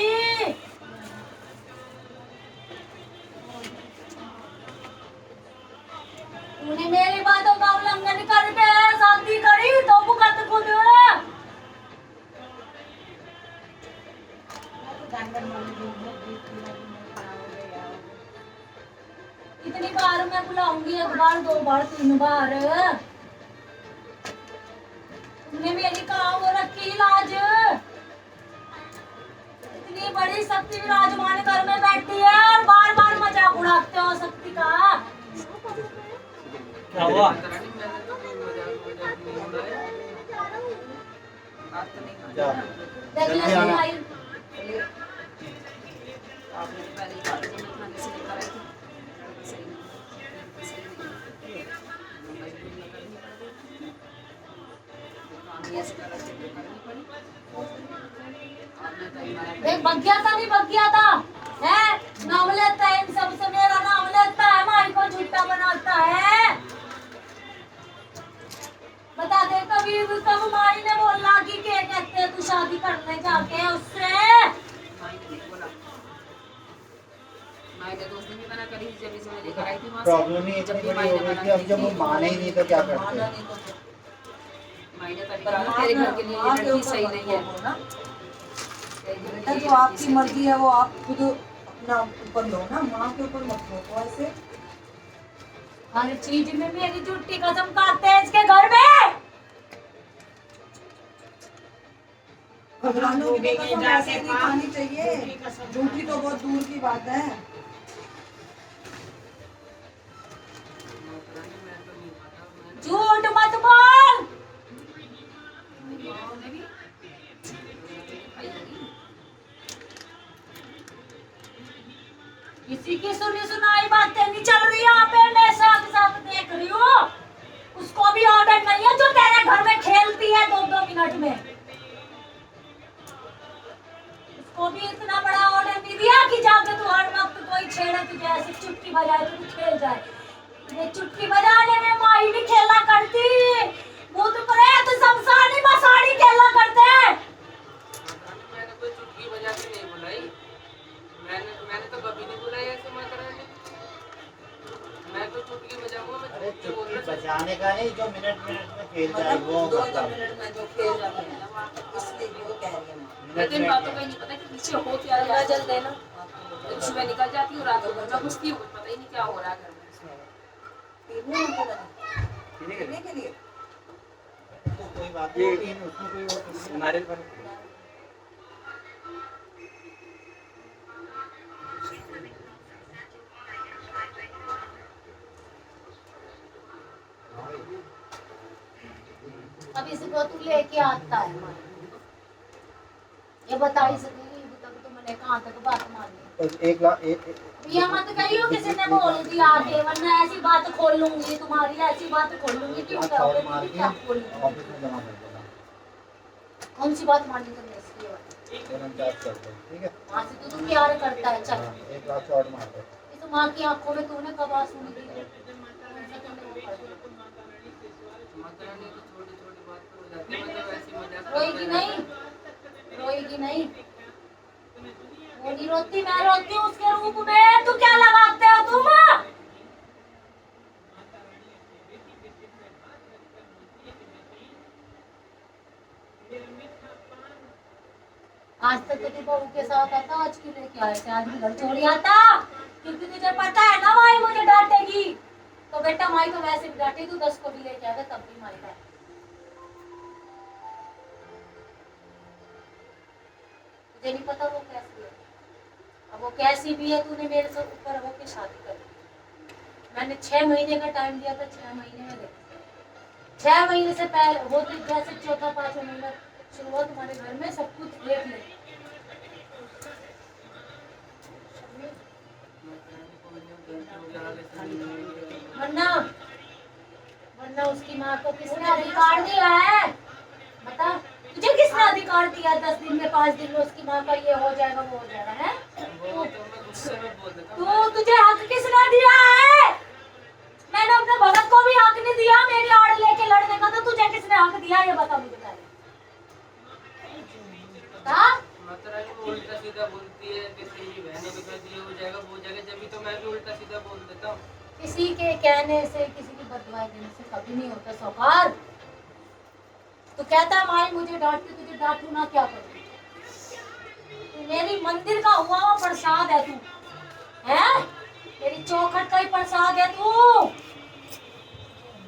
तूने मेरी बातों का उल्लंघन करके शादी करी तो भुगत खुद। कितनी बार मैं बुलाऊंगी? एक बार, दो बार, तीन बार। तुमने मेरी कहाँ वो रखी लाज? इतनी बड़ी शक्ति विराजमान घर में बैठी है और बार बार मजाक उड़ाते हो शक्ति का। क्या हुआ? देख ले सुनाई। देख बग्याता नहीं बग्याता है, नाम लेता है इन सबसे, मेरा नाम लेता है, माई को झूठा बनाता है। बता दे कभी कब माई ने बोला कि क्या कहते हैं तू शादी करने जाके उससे? मैंने दोस्त ने भी मना करी थी जब इसे मैं लेकर आई थी वहाँ से। प्रॉब्लम ही इतनी बड़ी हो गई कि अब जब वो माने ही नहीं तो क्या करते माना हैं? नहीं तो फिर मैंने तभी पर कहा माँ तेरे ना- घर के लिए माँ ये के लड़की ऊपर सही मत नहीं है। थोपो ना। तेरे घर बेटा के लिए जो ये आपकी लड़की मर्जी है वो आप खुद अपना ऊपर लो ना, माँ के ऊपर मत थोपो ऐसे। हर चीज में मेरी झूठी कसम खाते हैं इसके घर में। भगवानों की तो कसम जाके ऐसे नहीं माँ खानी चाहिए, झूठी कसम झूठी तो बहुत दूर की बात है। झूठ मत बोल। किसी की सुनी सुनाई बातें नहीं चल रही यहाँ पे, मैं साथ साथ देख रही हूँ। उसको भी ऑर्डर नहीं है जो तेरे घर में खेलती है 2-2 मिनट में। उसको भी इतना बड़ा ऑर्डर नहीं दिया कि जाके तू हर वक्त कोई छेड़े तुझे ऐसे चुटकी बजाए तो तू खेल जाए। ये चुटकी बजाने में माही भी खेला करती, भूत प्रेत शमशानी मसाड़ी खेला करते हैं। मैंने कोई चुटकी बजा के नहीं बुलाई, मैंने तो कभी नहीं बुलाई ऐसे माता रानी। मैं तो चुटकी बजाऊंगा, मैं अरे चुटकी बोल चुटकी रहा बजाने का नहीं, जो मिनट मिनट में खेल जाए मतलब वो 2-2 मतलब मिनट में जो खेल जाते हैं इसलिए भी वो कह रही है माँ। मिनट दिन मिनट बातों का में। ही नहीं पता कि पीछे हो क्या रहा है। जल देना तो सुबह निकल जाती हूँ, रात को घर में घुसती हूँ, पता ही नहीं क्या हो रहा है घर में। पीने माता रानी, पीने के लिए तो कोई बात नहीं, लेकिन उसमें कोई वो नहीं है। नारियल पानी अब इसको तू लेके आता है माँ। ये बता ही सकेगी तब तो मैंने कहाँ तक बात मानी। तो 1 लाख ये मत कहियो किसी ने बोल दिया आके, वरना ऐसी बात खोल लूंगी तुम्हारी, ऐसी बात खोल लूंगी कि उठाओगे मार क्या के खोलूंगी। ऑफिस में जमा कर देना, कौन सी बात मानी तुमने इसकी वाली? तुरंत चार्ज कर दो, ठीक है? वहाँ से तो तू प्यार करता है। चल हाँ, 1 लाख शॉर्ट मार दो। इस माँ की आंखों में तूने कब आंसू नहीं दिए? माता रानी तो छोटी छोटी बात पर हो जाती है, मतलब ऐसी मजाक रोएगी नहीं, रोएगी नहीं, वो नहीं रोती, मैं रोती हूँ उसके रूप में। तू क्या लगाते हो तुम? आज तक तेरी बहू के साथ आता, आज क्यों लेके आए थे? आज भी घर छोड़ी आता, क्योंकि तुझे पता है ना माई मुझे डांटेगी। तो बेटा माई तो वैसे भी डांटेगी, तू 10 को भी लेके आएगा तब भी माई डांटेगी। तुझे नहीं पता वो कैसी है। अब वो कैसी भी है, तूने मेरे से ऊपर होके शादी कर ली। मैंने 6 महीने का टाइम दिया था, 6 महीने में देखा। 6 महीने से पहले वो तो जैसे 4था-5वां महीना शुरू हुआ तुम्हारे घर में, सब कुछ देख ले। वरना वरना उसकी माँ को किसने अधिकार दिया है? बता, तुझे किसने अधिकार दिया? 10 दिन में 5 दिन में उसकी माँ का ये हो जाएगा वो हो जाएगा है? वो तो मैं गुस्से में बोल देता हूँ। तू तुझे हक किसने दिया है? मैंने अपने भगत को भी हक नहीं दिया मेरी आड़ लेके लड़ने का, तो तुझे किसने हक दिया ये बता मुझे पहले। बता। माता रानी वो उल्टा सीधा बोलती है कि तेरी बहनें भी कर दिए, हो जाएगा वो हो जाएगा, जब भी तो मैं भी उल्टा सीधा बोल देता हूँ। किसी के कहने से, किसी की बददुआएं देने से कभी नहीं होता सौकार। तो कहता है माई मुझे डांटती, तुझे डांटू ना क्या करूं? तू मेरी मंदिर का हुआ हुआ प्रसाद है, तू है मेरी चौखट का ही प्रसाद है तू।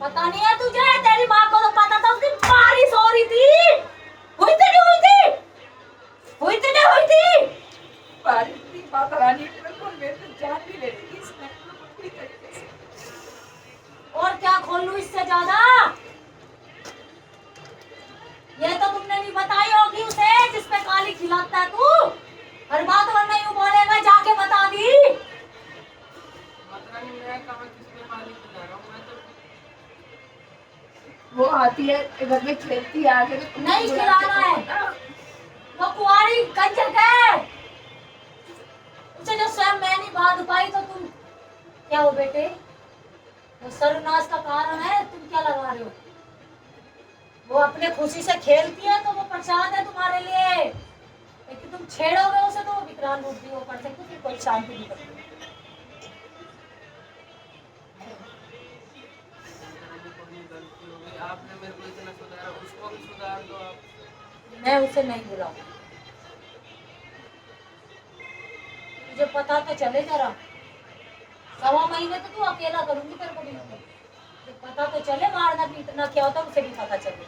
पता नहीं है तुझे? तेरी माँ को तो पता था, उसकी बारिश हो रही थी। हुई थी नहीं हुई थी? हुई थी नहीं हुई थी? बारिश थी, माता रानी बिल्कुल मेरे से जान भी ले रही थी इसने पूरी तरीके से। और क्या खोल लूं इससे ज्यादा? ये तो तुमने नहीं बताई होगी उसे जिसपे काली खिलाता है तू। हर बात वरना यूं बोलेगा, जाके बता दी। माता रानी मैं कहाँ किसके पानी पिला रहा हूँ? मैं तो वो आती है घर में खेलती है, आके तो नहीं खिलाना है, वो कुंवारी कंजर है। उसे जो स्वयं मैं नहीं बांध पाई तो तुम क्या हो बेटे? वो सर्वनाश का कारण है, तुम क्या लगा रहे हो? वो अपने खुशी से खेलती है तो वो प्रसाद है तुम्हारे लिए, लेकिन तुम छेड़ोगे उसे तो वो विकराल रूप भी वो कर सकती, फिर कोई शांति नहीं करती। मैं उसे नहीं बुलाऊंगी। तुझे पता तो चले जरा, 1.25 महीने तो तू अकेला करूंगी तेरे को भी, तुझे पता तो चले मारना पीटना क्या होता है, उसे भी पता चले।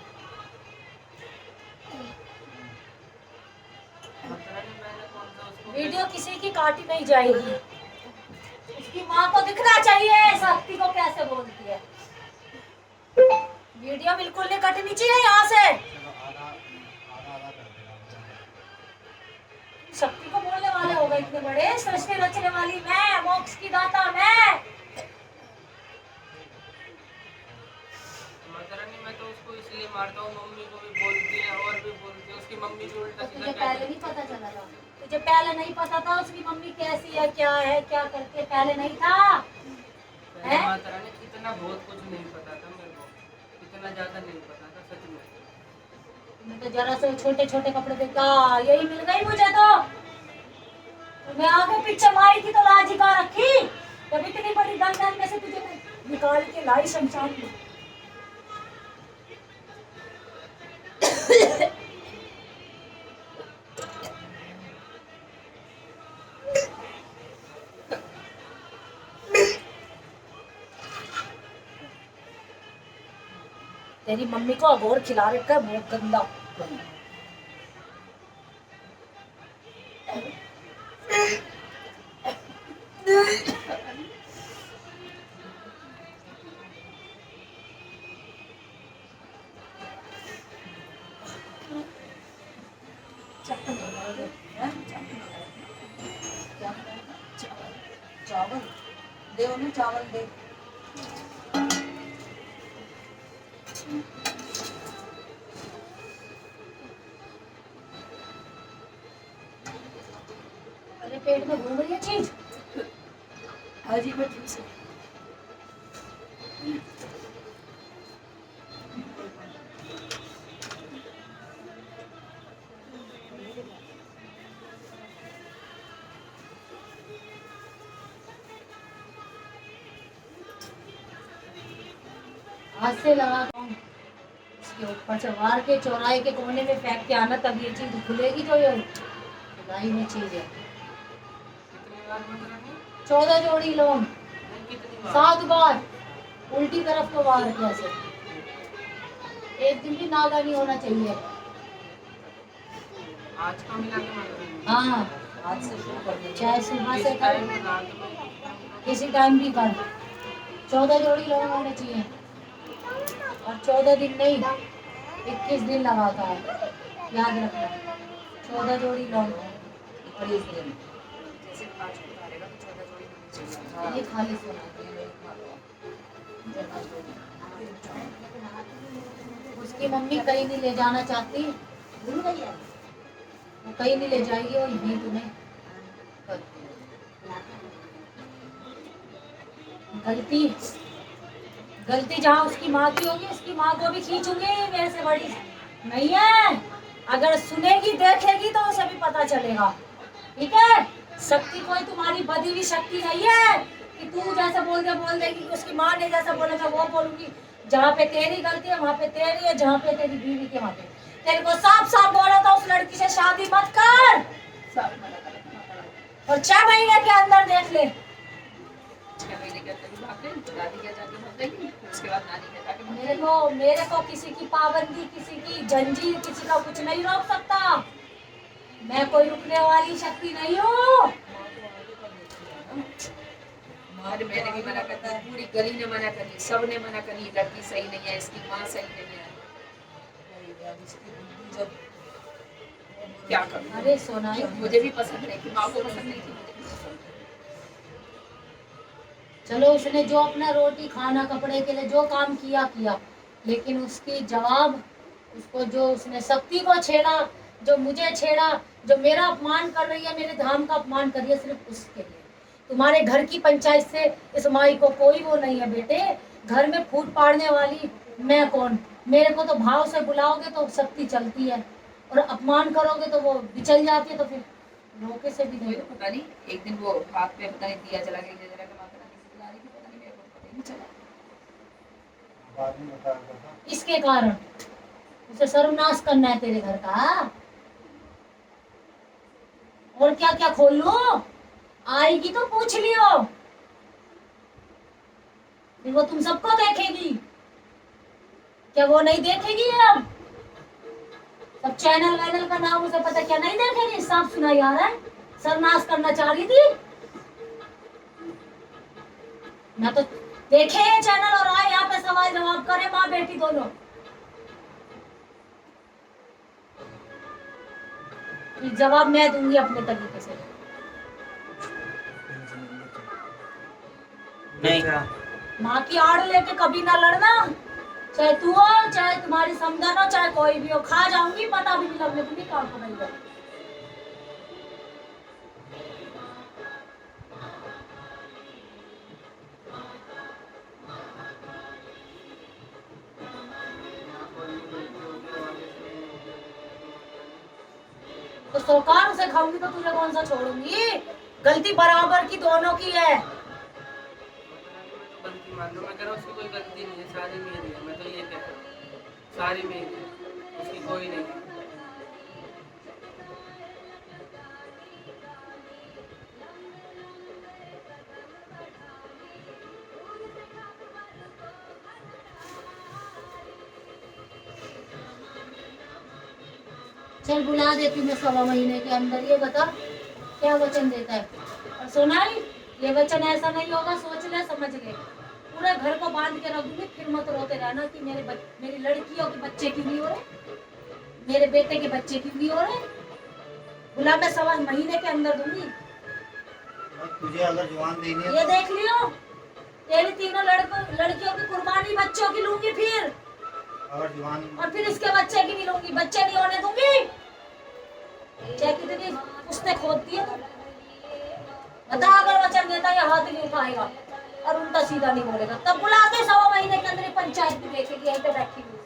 वीडियो किसी की काटी नहीं जाएगी, उसकी माँ को दिखना चाहिए शक्ति को कैसे बोलती है। वीडियो बिल्कुल नहीं कटनी चाहिए यहाँ से। शक्ति को बोलने वाले हो गए इतने बड़े, सृष्टि रचने वाली मैं, मोक्ष की दाता मैं। मैं तो उसको इसलिए मारता हूँ, मम्मी को भी बोलती है और भी बोलती है, उसकी मम्मी भी उल्टा सीधा तुझे पहले नहीं पता चला था? तुझे पहले नहीं पता था उसकी मम्मी कैसी है, क्या करती है, पहले नहीं था? माता रानी इतना बहुत कुछ नहीं पता था मेरे को, इतना ज्यादा नहीं पता था सच में। मैं तो जरा से छोटे छोटे कपड़े देखा, यही मिल गई मुझे तो मैं आगे पीछे माई की तो लाज ही का रखी, जब इतनी बड़ी दलदल में से तुझे निकाल के लाई शमशान में। तेरी मम्मी को अघोर खिला रखा है बहुत गंदा। चावल दे उन्हें, चावल दे। अरे पेट में घूम रही है चीज। अजीब अजीब से हाथ से लगा इसके ऊपर से वार के चौराहे के कोने में फेंक के आना, तब ये चीज खुलेगी जो ये खुलाई हुई चीज है। 14 जोड़ी लोन 7 बार उल्टी तरफ को वार किया से। एक दिन भी नागा नहीं होना चाहिए। आज का मिला के हाँ आज से शुरू कर दे, चाहे सुबह से कर किसी टाइम भी कर, 14 जोड़ी लोन होने चाहिए। और 14 दिन नहीं 21 दिन लगाता है, याद रखना। 14 जोड़ी लोन 21 दिन, जैसे 5 को डालेगा तो 14 जोड़ी होनी चाहिए। ये खाली सोना। उसकी मम्मी कहीं नहीं ले जाना चाहती, भूल गई है वो, कहीं नहीं ले जाएगी, वो यहीं तुम्हें गलती जहाँ उसकी माँ की होगी, उसकी माँ को भी खींचूंगी, मेरे से बड़ी नहीं है। अगर सुनेगी देखेगी तो उसे भी पता चलेगा, ठीक है। शक्ति कोई तुम्हारी बदी हुई शक्ति नहीं है कि तू जैसा बोल देगी, उसकी माँ ने जैसा बोला था वो बोलूंगी। जहाँ पे तेरी गलती है वहाँ पे तेरी है, जहाँ पे तेरी बीवी के वहाँ पे। तेरे को साफ साफ बोला था उस लड़की से शादी मत कर, और 6 महीने के अंदर देख ले। 6 महीने के अंदर दादी क्या जाके भाग गई, उसके बाद नानी क्या जाके मेरे को किसी की पाबंदी, किसी की जंजीर, किसी का कुछ नहीं रोक सकता। मैं कोई रुकने वाली शक्ति नहीं हूँ। मैंने भी मना करता है, पूरी गली ने मना करी, सब ने मना करी, लड़की सही नहीं है, इसकी माँ सही नहीं है। जब क्या करूँ? अरे सोनाई, मुझे भी पसंद नहीं थी, माँ को पसंद नहीं थी, मुझे भी पसंद नहीं। चलो उसने जो अपना रोटी खाना कपड़े के लिए जो काम किया, लेकिन उसकी जवाब, उसको जो उसने शक्ति को छेड़ा, जो मुझे छेड़ा, जो मेरा अपमान कर रही है, मेरे धाम का अपमान कर रही है, सिर्फ उसके लिए। तुम्हारे घर की पंचायत से इस माई को कोई वो नहीं है बेटे। घर में फूट पाड़ने वाली मैं कौन? मेरे को तो भाव से बुलाओगे तो शक्ति चलती है, और अपमान करोगे तो वो बिचल जाती है, तो फिर रोके से भी नहीं। पता नहीं, एक दिन वो हाथ में पता नहीं दिया जला के माता रानी से बुला रही थी, पता नहीं मेरे को पता ही नहीं चला। इसके कारण उसे सर्वनाश करना है तेरे घर का। और क्या क्या खोल लूं? आएगी तो पूछ लियो, फिर वो तुम सबको देखेगी। क्या वो नहीं देखेगी? अब सब चैनल वैनल का नाम उसे पता, क्या नहीं देखेगी? साफ सुनाई आ रहा है, सर्वनाश करना चाह रही थी ना, तो देखे ये चैनल और आए यहाँ पे सवाल जवाब करे, माँ बेटी दोनों। फिर जवाब मैं दूंगी अपने तरीके से। नहीं माँ की आड़ लेके कभी ना लड़ना, चाहे तू हो, चाहे तुम्हारी समझन हो, चाहे कोई भी हो। खा जाऊंगी, पता भी नहीं लगने दूंगी काम को नहीं कर। तो सरकार उसे खाऊंगी तो तुझे कौन सा छोड़ूंगी? गलती बराबर की दोनों की है। गलती मान लो, मैं कह रहा हूँ उसकी कोई गलती नहीं है, सारी मेरी है। मैं तो ये कह रहा हूँ सारी मेरी है, उसकी कोई नहीं है। चल बुला देती मैं 1.25 महीने के अंदर। ये बता क्या वचन देता है? और सोनाली, ये वचन ऐसा नहीं होगा, सोच ले समझ ले। पूरे घर को बांध के रख दूंगी, फिर मत रोते रहना कि मेरी लड़कियों के बच्चे क्यों नहीं हो रहे, मेरे बेटे के बच्चे क्यों नहीं हो रहे। बुला मैं 1.25 महीने के अंदर दूंगी। तुझे अगर जवान देनी है ये देख लियो, तेरी तीनों लड़कियों की कुर्बानी बच्चों की लूंगी फिर, अगर जवान, और फिर इसके बच्चे की नहीं लूंगी, बच्चे नहीं होने दूंगी। चाहे कितनी उसने खोद दिए तो बता, अगर वचन देता ये हाथ नहीं उठाएगा और उल्टा सीधा नहीं बोलेगा, तब बुलाते 1.25 महीने के अंदर पंचायत भी देखेगी, यहीं पे बैठी हुई।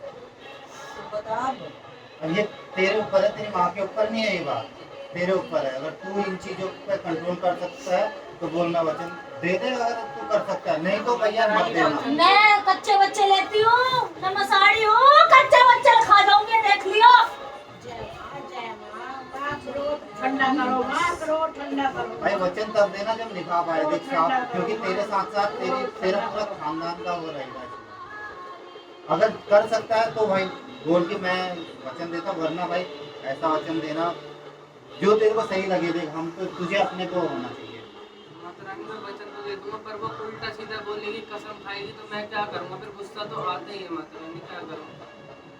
तो बता, अब ये तेरे ऊपर है, तेरी माँ के ऊपर नहीं है, ये बात तेरे ऊपर है। अगर तू इन चीजों पर कंट्रोल कर सकता है तो बोलना वचन दे दे, अगर तू कर सकता है, नहीं तो भैया मत देना। मैं कच्चे बच्चे लेती हूँ, मैं मसाड़ी हूँ, कच्चे बच्चे खा जाऊंगी, देख लियो। ठंडा करो, बात करो, ठंडा करो। भाई वचन तब देना जब निभा पाए, देख साहब, क्योंकि तेरे साथ साथ तेरा पूरा खानदान का वो रहेगा। अगर कर सकता है तो भाई बोल के मैं वचन देता, वरना भाई ऐसा वचन देना जो तेरे को सही लगे। देख हम तो तुझे अपने को होना चाहिए। माता रानी मैं वचन तो दे दूंगा, पर वो उल्टा सीधा बोलेगी, कसम खाएगी, तो मैं क्या करूंगा? फिर गुस्सा तो आता ही है। माता रानी क्या करूंगा?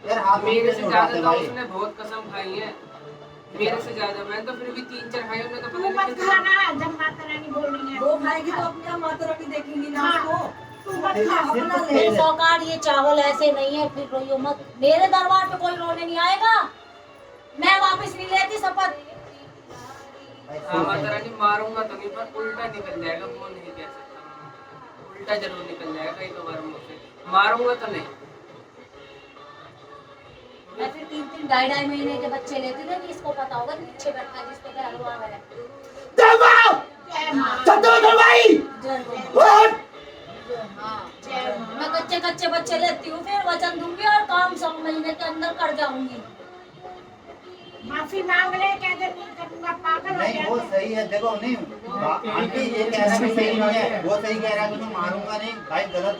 यार हाथ मेरे से ज्यादा तो भाई, उसने बहुत कसम खाई है, मेरे से ज्यादा। मैं तो फिर भी 3-4 खाई, उन्हें तो तू पता मत नहीं खाना, जब माता रानी बोल रही है वो खाएगी तो अपनी माता रानी देखेंगी ना उसको। तू मत खा, अपना ले। फिर सौकार, ये चावल ऐसे नहीं है, फिर रोइयो मत। मेरे दरबार पे कोई रोने नहीं आएगा, मैं वापस नहीं लेती शपथ। हाँ माता रानी मारूंगा तो नहीं, पर उल्टा निकल जाएगा, वो नहीं कह सकता। उल्टा जरूर निकल जाएगा एक बार मुझसे, मारूंगा तो नहीं। मैं फिर 3-3, 2.5 महीने के बच्चे लेती थी, इसको पता होगा पीछे बैठा है जिसको क्या हुआ है। जय माँ। मैं कच्चे बच्चे लेती हूँ, फिर वचन दूंगी और काम 100 महीने के अंदर कर जाऊंगी। माफी मांग ले, कहते नहीं करूंगा, पागल हो नहीं गया। वो सही है। देखो नहीं आंटी ये कह रहा है कि सही नहीं है, वो सही कह रहा है कि मैं मारूंगा नहीं। भाई गलत,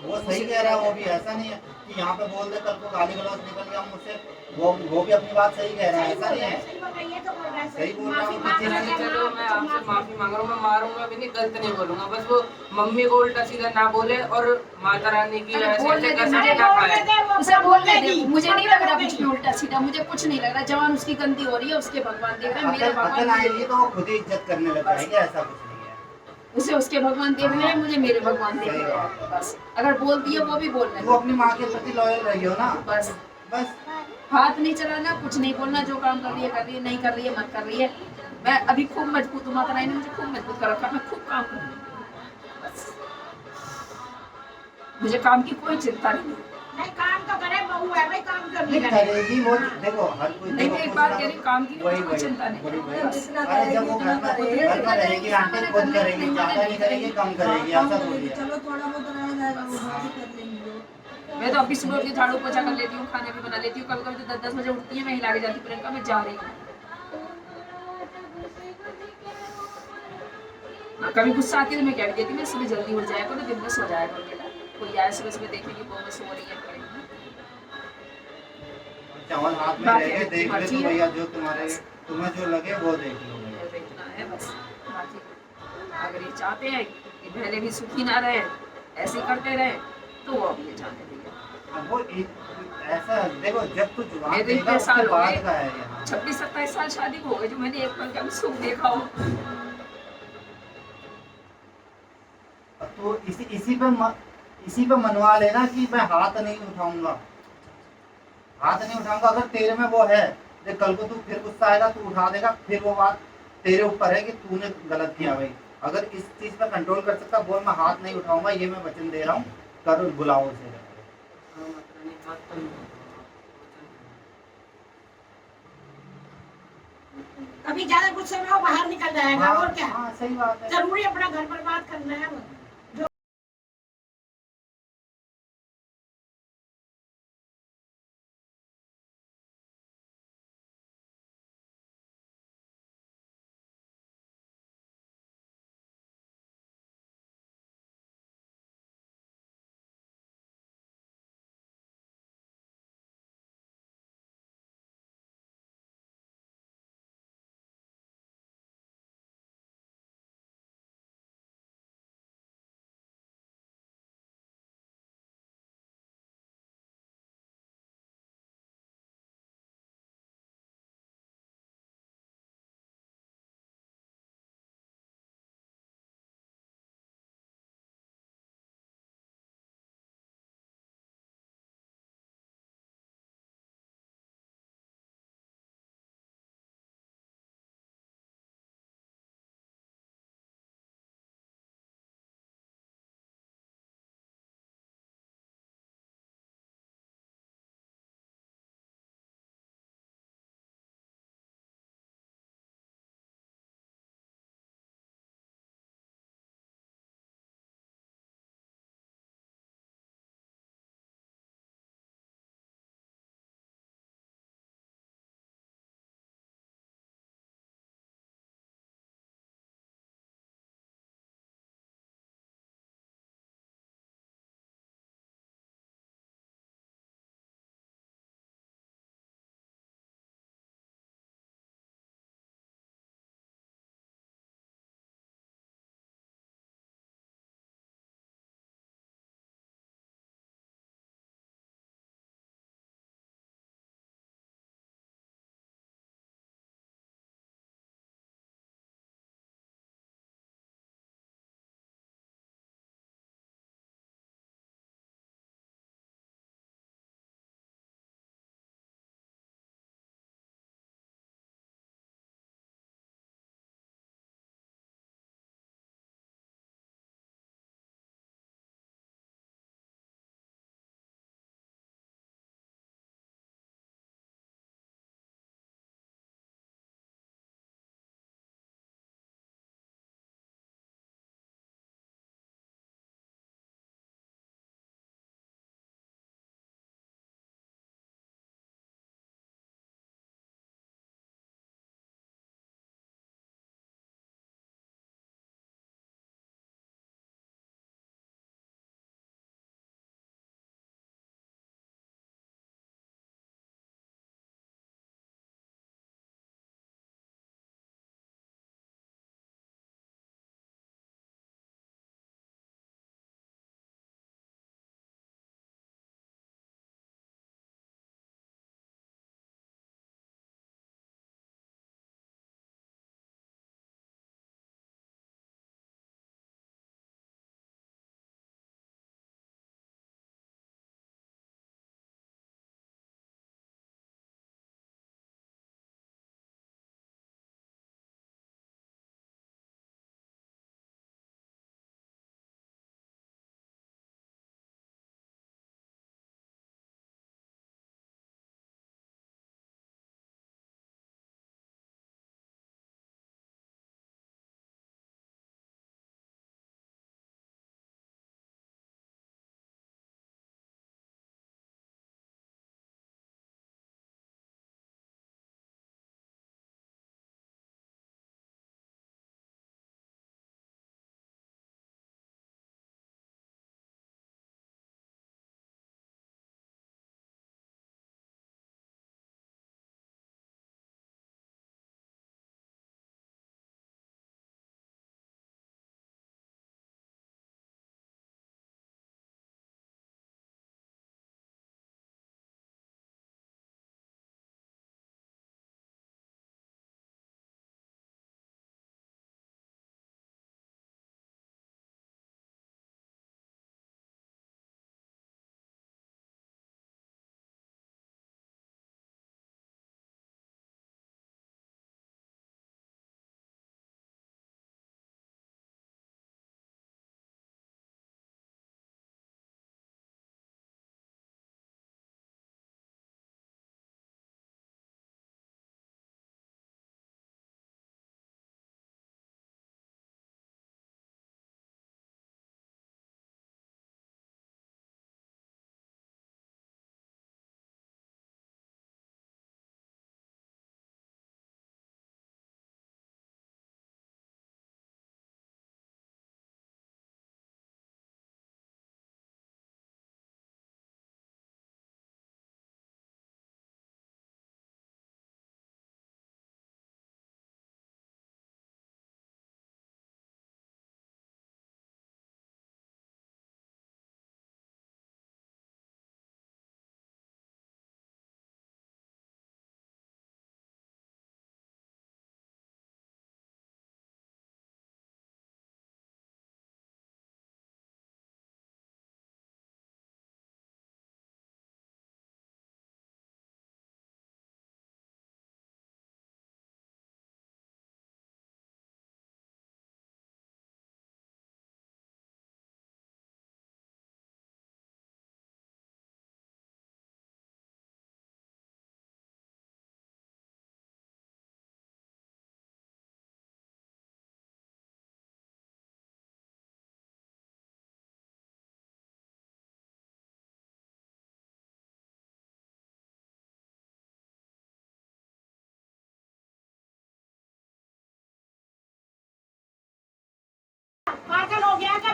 वो सही कह रहा है, वो भी ऐसा नहीं है कि यहाँ पे बोल दे कल को गाली गलौज निकल गया मुझसे, वो भी अपनी बात सही कह रहा है, ऐसा नहीं है। सही बोल रही है तो बोल रहा है, सही बोल रहा हूँ। माता रानी चलो मैं आपसे माफी मांग रहा हूँ, मैं मारूंगा भी नहीं, गलत नहीं बोलूंगा। बस वो मम्मी को उल्टा सीधा ना बोले और माता रानी की ऐसे कसम ना खाए। उसे बोलने दे, मुझे नहीं लग रहा कुछ भी उल्टा सीधा, मुझे कुछ नहीं लग रहा। जवान उसकी गंदी हो रही है, उसके भगवान देख रहे हैं, मेरे अकल भगवान आएगी तो वो खुद ही इज्जत करने लग जाएगी, ऐसा कुछ नहीं है। उसे उसके भगवान देख रहे हैं, मुझे मेरे भगवान देख रहे हैं। बस अगर बोल दिए वो भी बोलना तू अपनी माँ के प्रति लॉयल रही हो ना, बस। बस हाथ नहीं चलाना, कुछ नहीं बोलना, जो काम कर रही है, नहीं कर रही है मत कर रही है। मैं अभी खूब मजबूत हूँ, माता रानी ने मुझे खूब मजबूत कर रखा, मैं खूब काम कर रही हूँ। बस मुझे काम की कोई चिंता नहीं। नहीं काम तो करे, बहू है भाई, काम कर नहीं करेगी वो। देखो हर कोई नहीं, एक बात कह रही, काम की वही कोई चिंता नहीं। अरे जब वो घर में रहेगी, आंटी खुद करेगी, ज्यादा नहीं करेगी, कम करेगी, ऐसा थोड़ी है। चलो थोड़ा बहुत रह जाएगा, वो बात कर लेंगे। मैं तो अभी सुबह उठ के झाड़ू पोछा कर लेती हूँ, खाना भी बना लेती हूँ। कभी कभी तो 10-10 बजे उठती है, मैं हिला के जाती हूँ, प्रियंका मैं जा रही हूँ। कभी गुस्सा आती है तो मैं कह भी देती हूँ, मैं सुबह जल्दी उठ जाएगा तो दिन में सो जाएगा बेटा। कोई आए सुबह सुबह देखेंगे वो मैं सो रही है करेंगे। चावल हाथ में रह गए, देख ले तो भैया जो तुम्हें जो लगे वो देख लो भैया। देखना है बस। बाकी अगर ये चाहते हैं कि बहनें भी सुखी ना रहे, ऐसे ही करते रहे, तो वो अब ये जाने देंगे। अब वो ऐसा देखो, जब तू जुबान मेरे देगा इतने साल उसके हो बाद गए, का है यहाँ। 26-27 साल शादी को हो गए, जो मैंने एक पल का भी सुख देखा हो। तो इसी पे मनवा लेना कि मैं हाथ नहीं उठाऊंगा, हाथ नहीं उठाऊंगा। अगर तेरे में वो है, देख कल को तू फिर गुस्सा आएगा, तू उठा देगा, फिर वो बात तेरे ऊपर है कि तूने गलत किया भाई। अगर इस चीज पे कंट्रोल कर सकता, बोल मैं हाथ नहीं उठाऊंगा, ये मैं वचन दे रहा हूँ, कर बुलाओ उसे। अभी ज्यादा गुस्से में हो, बाहर निकल जाएगा और क्या। हाँ सही बात है। जरूरी अपना घर बर्बाद करना है।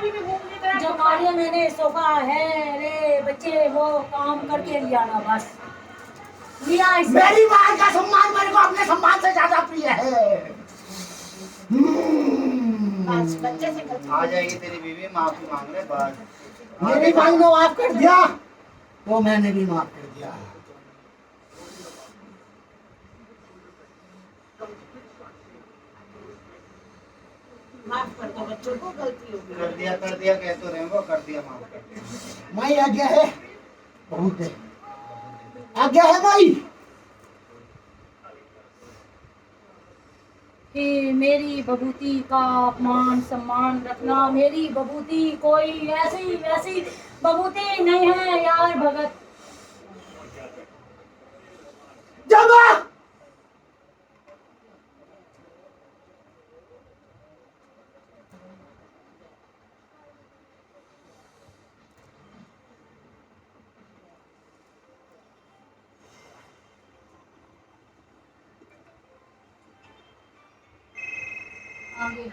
अभी भी घूम रही है। जो कार्य मैंने सोफा है रे बच्चे वो काम करके लिया ना बस लिया इसे। मेरी माँ का सम्मान मेरे को अपने सम्मान से ज्यादा प्रिय है। बस बच्चे से गलती आ जाएगी तेरी बीवी, माफी मांग रहे बस। मेरी माँ ने माफ कर दिया तो मैंने भी माफ कर दिया। माफ कर दो बच्चों को, गलती हो गई। कर दिया कह तो रहे वो, कर दिया माफ कर दिया। माई आज्ञा है, बहुत है आज्ञा है माई। कि मेरी बबूती का अपमान सम्मान रखना। मेरी बबूती कोई ऐसी वैसी बबूती नहीं है यार भगत। जमा आगे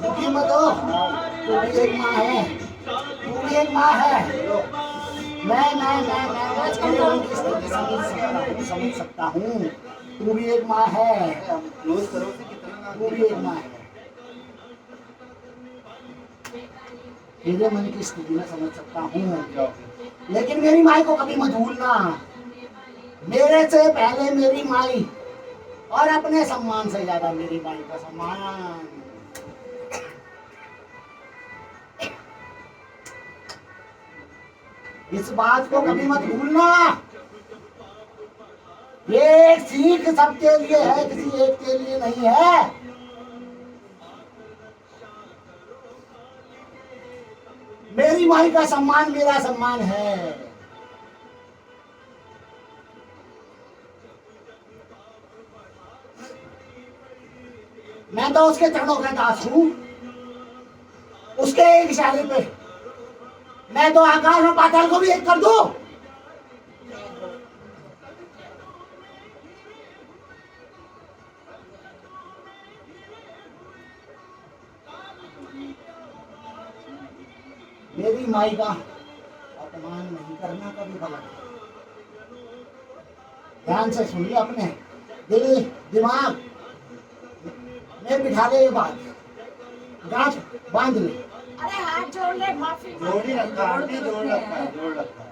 दुखी मत हो, तू भी एक माँ है, तू भी एक माँ है। मैं तेरे मन की स्थिति समझ सकता हूँ। तू भी एक माँ है, क्लोज करो से कितना तू भी एक माँ है। तेरे मन की स्थिति में समझ सकता हूँ, लेकिन मेरी माई को कभी मत भूलना। मेरे से पहले मेरी माई और अपने सम्मान से ज्यादा मेरी माई का सम्मान। इस बात को कभी मत भूलना। ये सीख सबके लिए है, किसी एक के लिए नहीं है। मेरी माई का सम्मान मेरा सम्मान है। मैं तो उसके चरणों का दास हूँ। उसके एक इशारे पे मैं तो आकाश और पाताल को भी एक कर दूं। मेरी माई का अपमान नहीं करना कभी गलत है। ध्यान से सुनिए, अपने दिल दिमाग में बिठा ले ये बात, गांठ बांध ले। अरे हाथ जोड़ ले, माफी जोड़ ही रखा आंटी, जोड़ रखा है, जोड़ रखा है।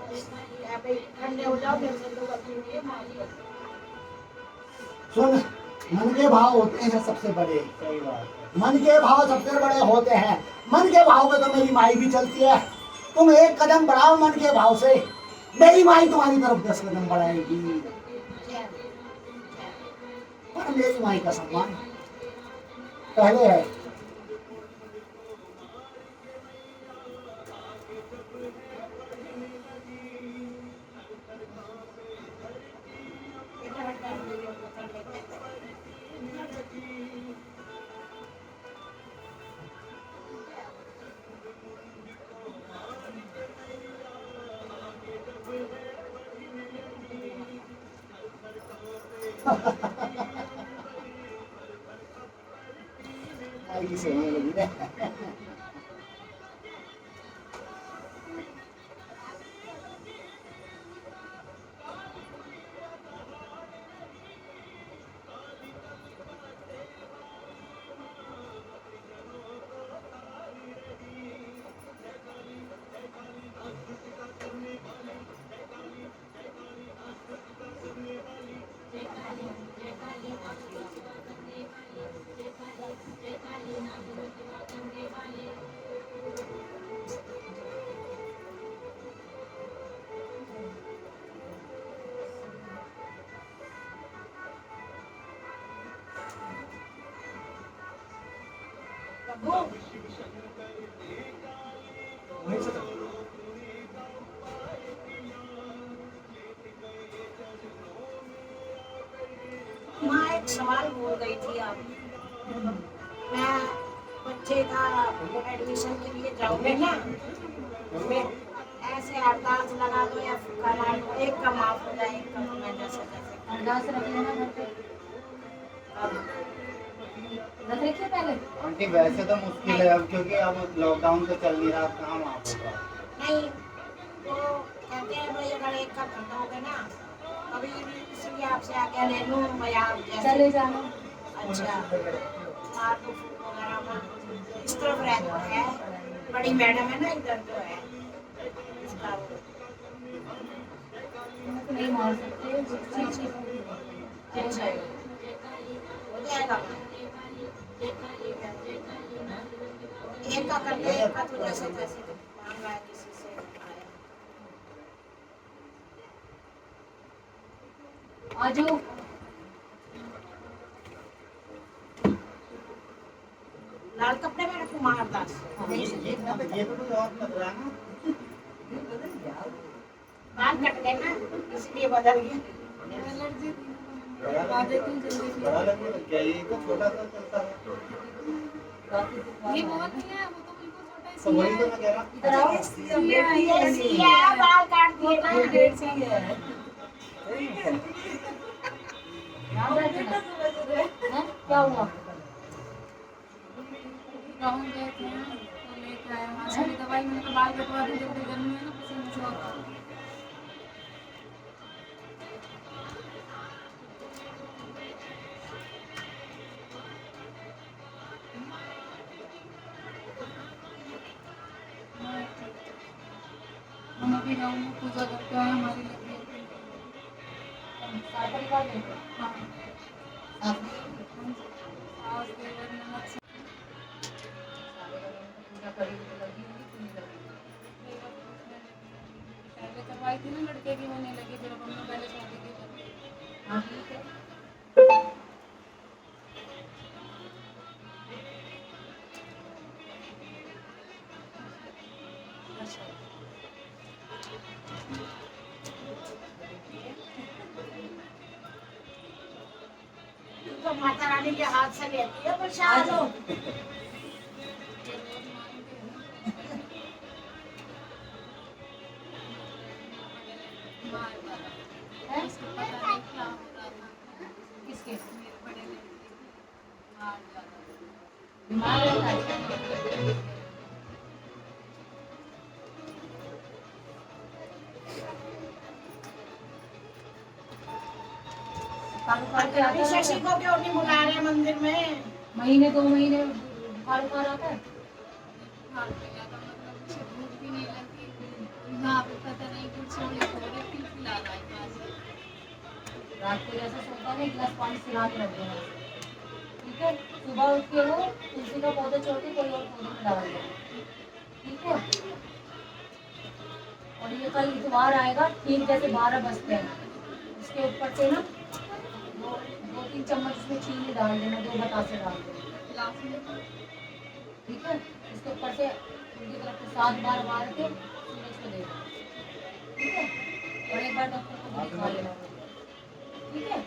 क्या भाई ठंडे हो जाओ, मेरे से तो गलती हुई है, माफ कर दो। सुन, मन के भाव होते हैं सबसे बड़े। सही बात है। मन के भाव सबसे बड़े होते हैं। मन के भाव पे तो मेरी माई भी चलती है। तुम एक कदम बढ़ाओ मन के भाव से, मेरी माई तुम्हारी तरफ 10 कदम बढ़ाएगी। पर मेरी माई का सम्मान पहले है। आई से होने लगी ना। प्रभु वहीं से माँ एक सवाल बोल रही थी आप मैं बच्चे का एडमिशन के लिए जाऊंगी ना ऐसे अरदास लगा दो या फुक्का मार दो एक का माफ हो जाए एक का मैं जैसे जैसे अरदास रख लेना घर पे, रख रखिए पहले। आंटी वैसे तो मुश्किल है अब, क्योंकि अब लॉकडाउन तो चल नहीं रहा, अब कहाँ माफ होगा। नहीं वो कहते हैं भाई अगर एक का कर दोगे ना कभी भी इसलिए आपसे आज्ञा ले लूँ मैं आप जैसे चले जाना। अच्छा मार दो फूक वगैरह में इस तरफ रहता है बड़ी मैडम है ना इधर जो है इसका वो नहीं मार सकते, अच्छा हो जाएगा एक का करते एक का तो जैसे जैसे मांग रहा है किसी से आया आजो लाल कपड़े में रखूं मारदास ये तो कोई और लग रहा है ना। बाल कट गए ना इसलिए बदल गया बड़ा लग गया क्या, ये तो छोटा सा चलता है। ये बहुत ही है, वो तो बिल्कुल छोटा तो वही तो मैं कह रहा हूँ। ये बाल काट दिए ना ध्यान रखना। हैं? क्या हुआ? राहुल गए थे तो लेके आया वहाँ से भी दवाई, मैंने कहा बाल कटवा दूँ जल्दी, गर्मी है ना पसीने से होता है। हम अभी गाँव में पूजा करके आए, हमारी लगी है। साथ परिवार में? हाँ आप सास देवर ननद सब पूजा करी तो लगी होगी, क्यों नहीं लगी? पहले करवाई थी ना लड़के की, होने लगी, फिर अब हमने पहले शादी की थी। हाँ ठीक है। तो माता रानी के हाथ से लेती है प्रसाद किसके? बड़े बीमार रहता है? बुखार के आता शशि है? को क्यों नहीं बुला रहे मंदिर में महीने 2 महीने बुखार आता है? भूख भी नहीं लगती, यहाँ पे पता नहीं कुछ छोड़े छोड़े खिला रहा है पास। रात को जैसा सोता है ना, 1 गिलास पानी पिला के रख देना, ठीक है? सुबह उठ के वो तुलसी का पौधा छोड़ के कोई और पौधे में डाल देना, ठीक है? और ये कल इतवार आएगा, ठीक जैसे 12 बजते हैं, उसके ऊपर से ना 2-3 चम्मच उसमें चीनी डाल देना, 2 बतासे डाल देना, ठीक है? इसके ऊपर से उनकी तरफ से 7 बार मार के सूरज को देना, ठीक है? और एक बार डॉक्टर को भी दिखा लेना, ठीक है?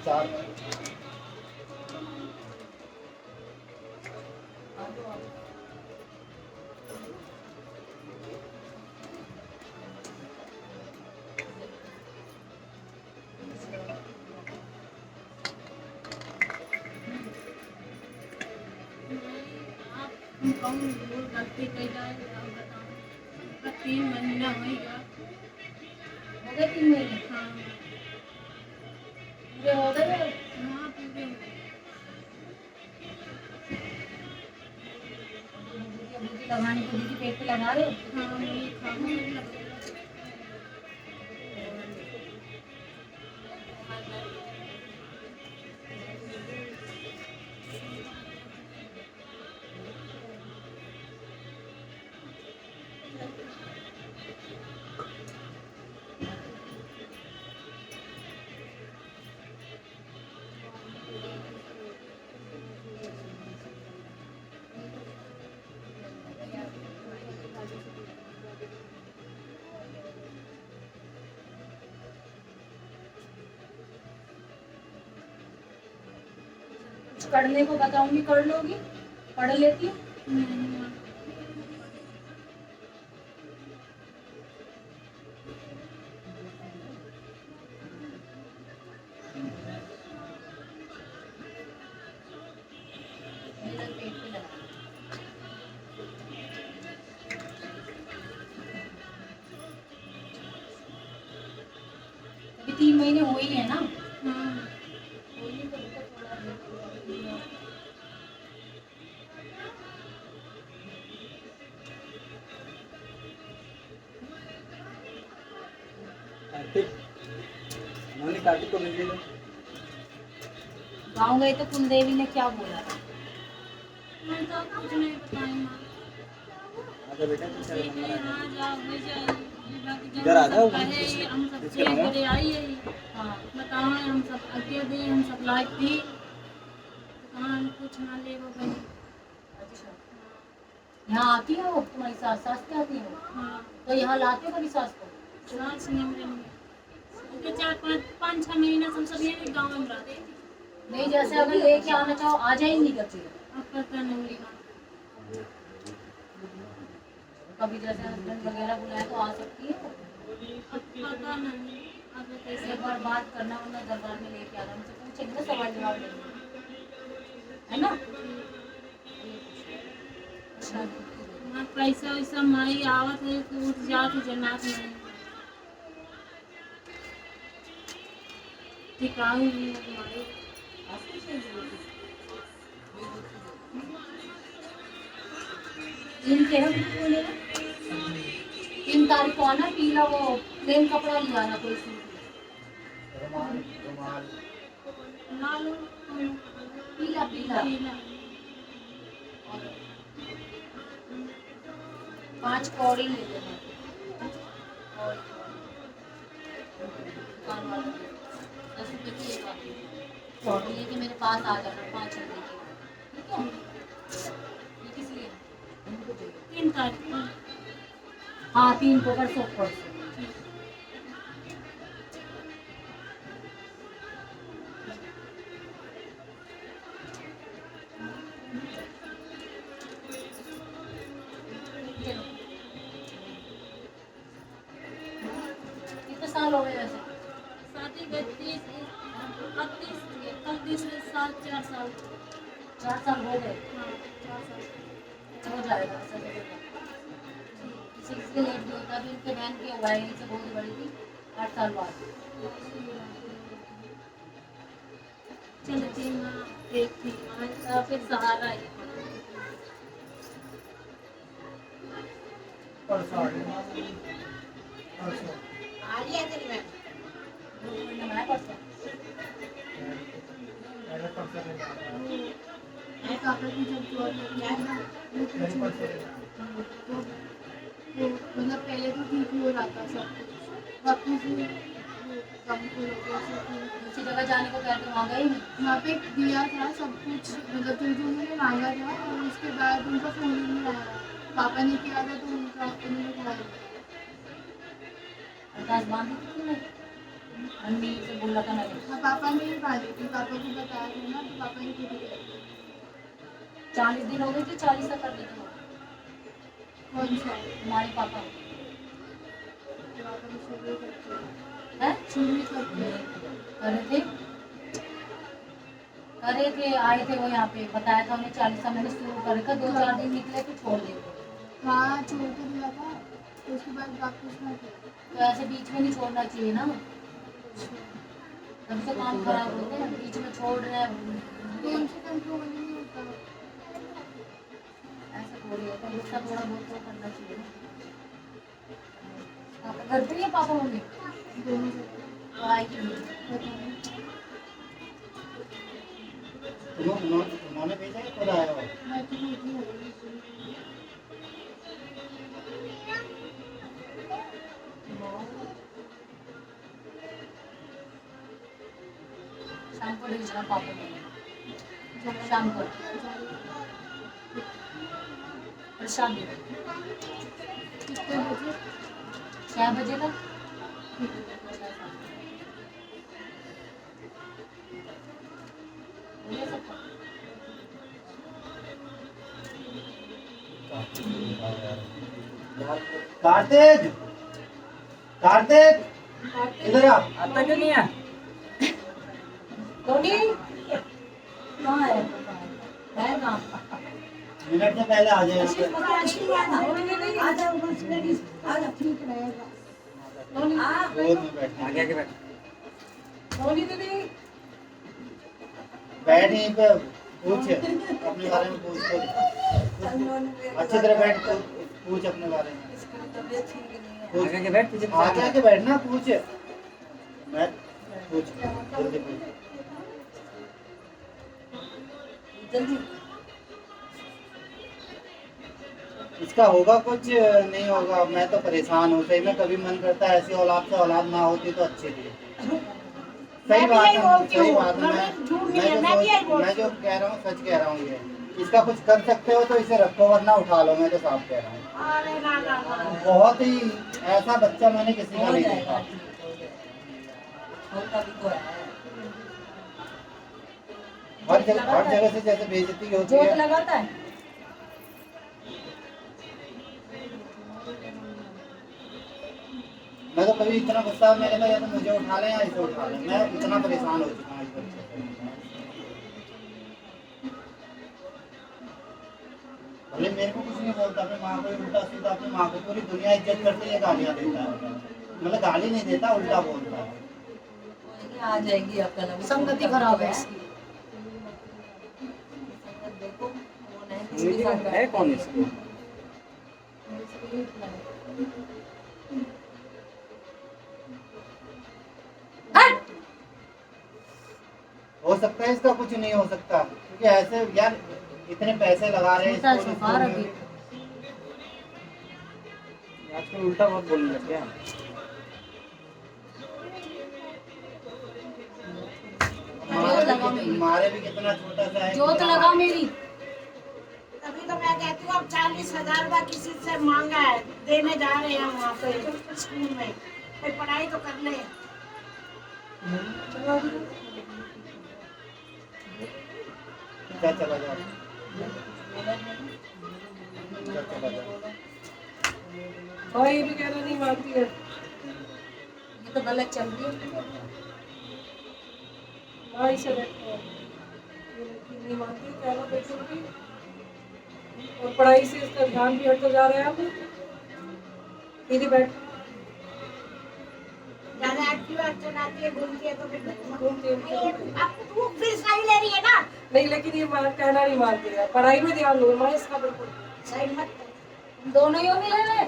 चार लगती कई जाए, बताओ 3 महीना होगा, हो गए 3 महीने? हाँ पूरे हो गए? हाँ पूरे हो गए। बूटी लगाने को दीदी पेट पे लगा रहे हो? हाँ वही खाना लग पढ़ने को बताऊंगी कर लोगी? पढ़ लेती? मेरा पेट पे लगा। अभी 3 महीने हो ही है ना? हो ही तो रुको थोड़ा देर। कार्तिक उन्होंने कार्तिक को मिल लिया। गाँव गए तो कुलदेवी ने क्या बोला? मैं तो कुछ नहीं बताई माँ। आजा बेटा तू चल ठीक है, हमारा यहाँ जाओ ले जाइए। इधर आ जाओ, पहले हम सब इसके लाया। चेक आई है। हाँ बताओ हम सब आगे दी, हम सब लाइक दी। कहाँ हम कुछ ना ले वो कहीं। अच्छा। यहाँ आती हो तुम्हारी सास? सास क्या आती हो? हाँ, तो यहाँ लाते हो कभी सास को? सास नहीं मिलेंगे। क्योंकि 4-5-6 महीने से हम सब यही गाँव में रहते हैं। नहीं, जैसे अगर लेके आना चाहो आ जाएंगी कभी? अब पता नहीं। कभी जैसे हस्बैंड वगैरह बुलाए तो आ सकती है? अब पता नहीं अब कैसे। एक बार बात करना, वरना दरबार में लेके आना, उनसे पूछेंगे तो सवाल जवाब देंगे, है ना? अच्छा, मैं पैसा वैसा माई आवत है कि उठ जात है जन्नत में। टिकाऊ नहीं है तुम्हारी। इनके हम बोले 3 तारीख को आना, पीला वो प्लेन कपड़ा ले आना कोई सी। ना लो पीला पीला। पीला। 5 कौड़ी ले लेना। और दुकान वाला 10 रुपए की एक आती है। कौड़ी लेके मेरे पास आ जाना 5 रुपए की, ठीक है? ये किस लिए? 3 तारीख को। हाँ 3 को, परसों। कितने साल हो गए वैसे? शादी के 31 साल 4 साल। 4 साल हो गए? हाँ 4 साल। हो जाएगा ऐसा लगेगा। किसी किसी के लेट भी होता है, अभी उनके बहन के हुआ है, इनसे बहुत बड़ी थी, 8 साल बाद। चलती माँ देखती माँ फिर सहारा है। मैं परसों पापा की जब जॉब लगी है ना तो मतलब पहले तो ठीक हो रहा था सब कुछ, वापस भी कम हो गया सब कुछ। दूसरी जगह जाने को कहते वहाँ गए नहीं? वहाँ पे दिया था सब कुछ, मतलब जो जो उन्होंने मांगा था और उसके बाद उनका फोन ही नहीं आया। पापा ने किया था तो उनका उन्होंने उठाया। अरदास बांधी थी नहीं? अम्मी से बोला था मैंने। हाँ पापा ने ही बांधी थी, पापा को बताया था ना तो पापा ने खुद ही किया। 40 दिन हो गए थे, 40 तक कर देते हो? कौन सा? हमारे पापा पापा ने शुरू करते हैं? शुरू करते करे थे, आए थे वो यहाँ पे, बताया था उन्हें 40 मैंने शुरू करे था, 2-4 दिन निकले तो छोड़ देते। हाँ छोड़ के दिया था तो उसके बाद वापस ना किया। तो ऐसे बीच में नहीं छोड़ना चाहिए ना, तभी तो काम खराब होते हैं, बीच में छोड़ रहे हैं। तो उनसे कंट्रोल नहीं होता। ऐसा थोड़ी होता है, गुस्सा थोड़ा बहुत तो करना चाहिए ना। पापा घर पे ही है, पापा मम्मी दोनों तो आएगी नहीं। उन्होंने भेजा है खुद आया हो? मैं तो भेजी हूँ। शाम को भेजना पापा मम्मी, शाम को प्रसाद दे। कितने बजे? 6 बजे तक। ले सकता कार्तिक, कार्तिक, इधर आ। आता क्यों नहीं है? धोनी कहाँ है? है कहाँ? मिनट से पहले आ जाएगा। धोनी गोद में बैठ, आगे आगे बैठ। धोनी दीदी बैठ यहीं पे, पूछ अपने बारे में, पूछ तो अच्छी तरह बैठ, पूछ अपने बारे में, पूछ आगे आगे बैठ, पीछे पीछे आगे आके बैठना, पूछ बैठ, पूछ जल्दी पूछ। जल्दी इसका होगा कुछ नहीं होगा, मैं तो परेशान हूँ सही में। कभी मन करता है ऐसी औलाद से औलाद ना होती तो अच्छी थी। सही बात है, सही बात है। मैं जो कह रहा हूँ सच कह रहा हूँ। ये इसका कुछ कर सकते हो तो इसे रखो, वरना उठा लो। मैं तो साफ कह रहा हूँ। बहुत ही ऐसा बच्चा मैंने किसी का नहीं देखा। हर जगह से जैसे बेइज्जती होती जोत है। लगाता है। मैं तो कभी इतना गुस्सा मेरे में, या तो मुझे उठा लें या इसे उठा लें। मैं इतना परेशान हो चुका हूँ इस बच्चे से। भले मेरे को कुछ नहीं बोलता, अपनी माँ को ही उल्टा सीधा, अपनी माँ को पूरी दुनिया इज्जत करती है, गालियाँ देता है। मतलब गाली नहीं देता, उल्टा बोलता है। आ जाएगी आपका नंबर। संगति खराब है इसकी। देखो कौन है, किसके नीचे साथ है कौन इसको? हो सकता है इसका कुछ नहीं हो सकता, क्योंकि ऐसे यार इतने पैसे लगा रहे हैं इसको, स्कूल में। आजकल उल्टा बहुत बोलने लग गया। मारे भी कितना छोटा सा है। जोत लगा मेरी। तभी तो मैं कहती हूँ अब 40,000 रुपया किसी से मांगा है, देने जा रहे हैं वहाँ पे स्कूल में। कोई पढ़ाई तो कर ले। क्या चला जाओ, क्या चला जाओ। और ये भी कहना नहीं मानती है। ये तो गलत चल रही है। हाँ इसे देखो, ये लड़की नहीं मानती, कहना बेटी की। और पढ़ाई से इसका ध्यान भी हटता जा रहा है। अब दीदी बैठ ज्यादा एक्टिवा चलाती है, घूमती है तो फिर घूमती है। अब तू फिर सही ले रही है ना। नहीं, लेकिन ये कहना नहीं मानती है। पढ़ाई में ध्यान दो, मैं इसका बिल्कुल सही मत दोनों ही मिले हुए।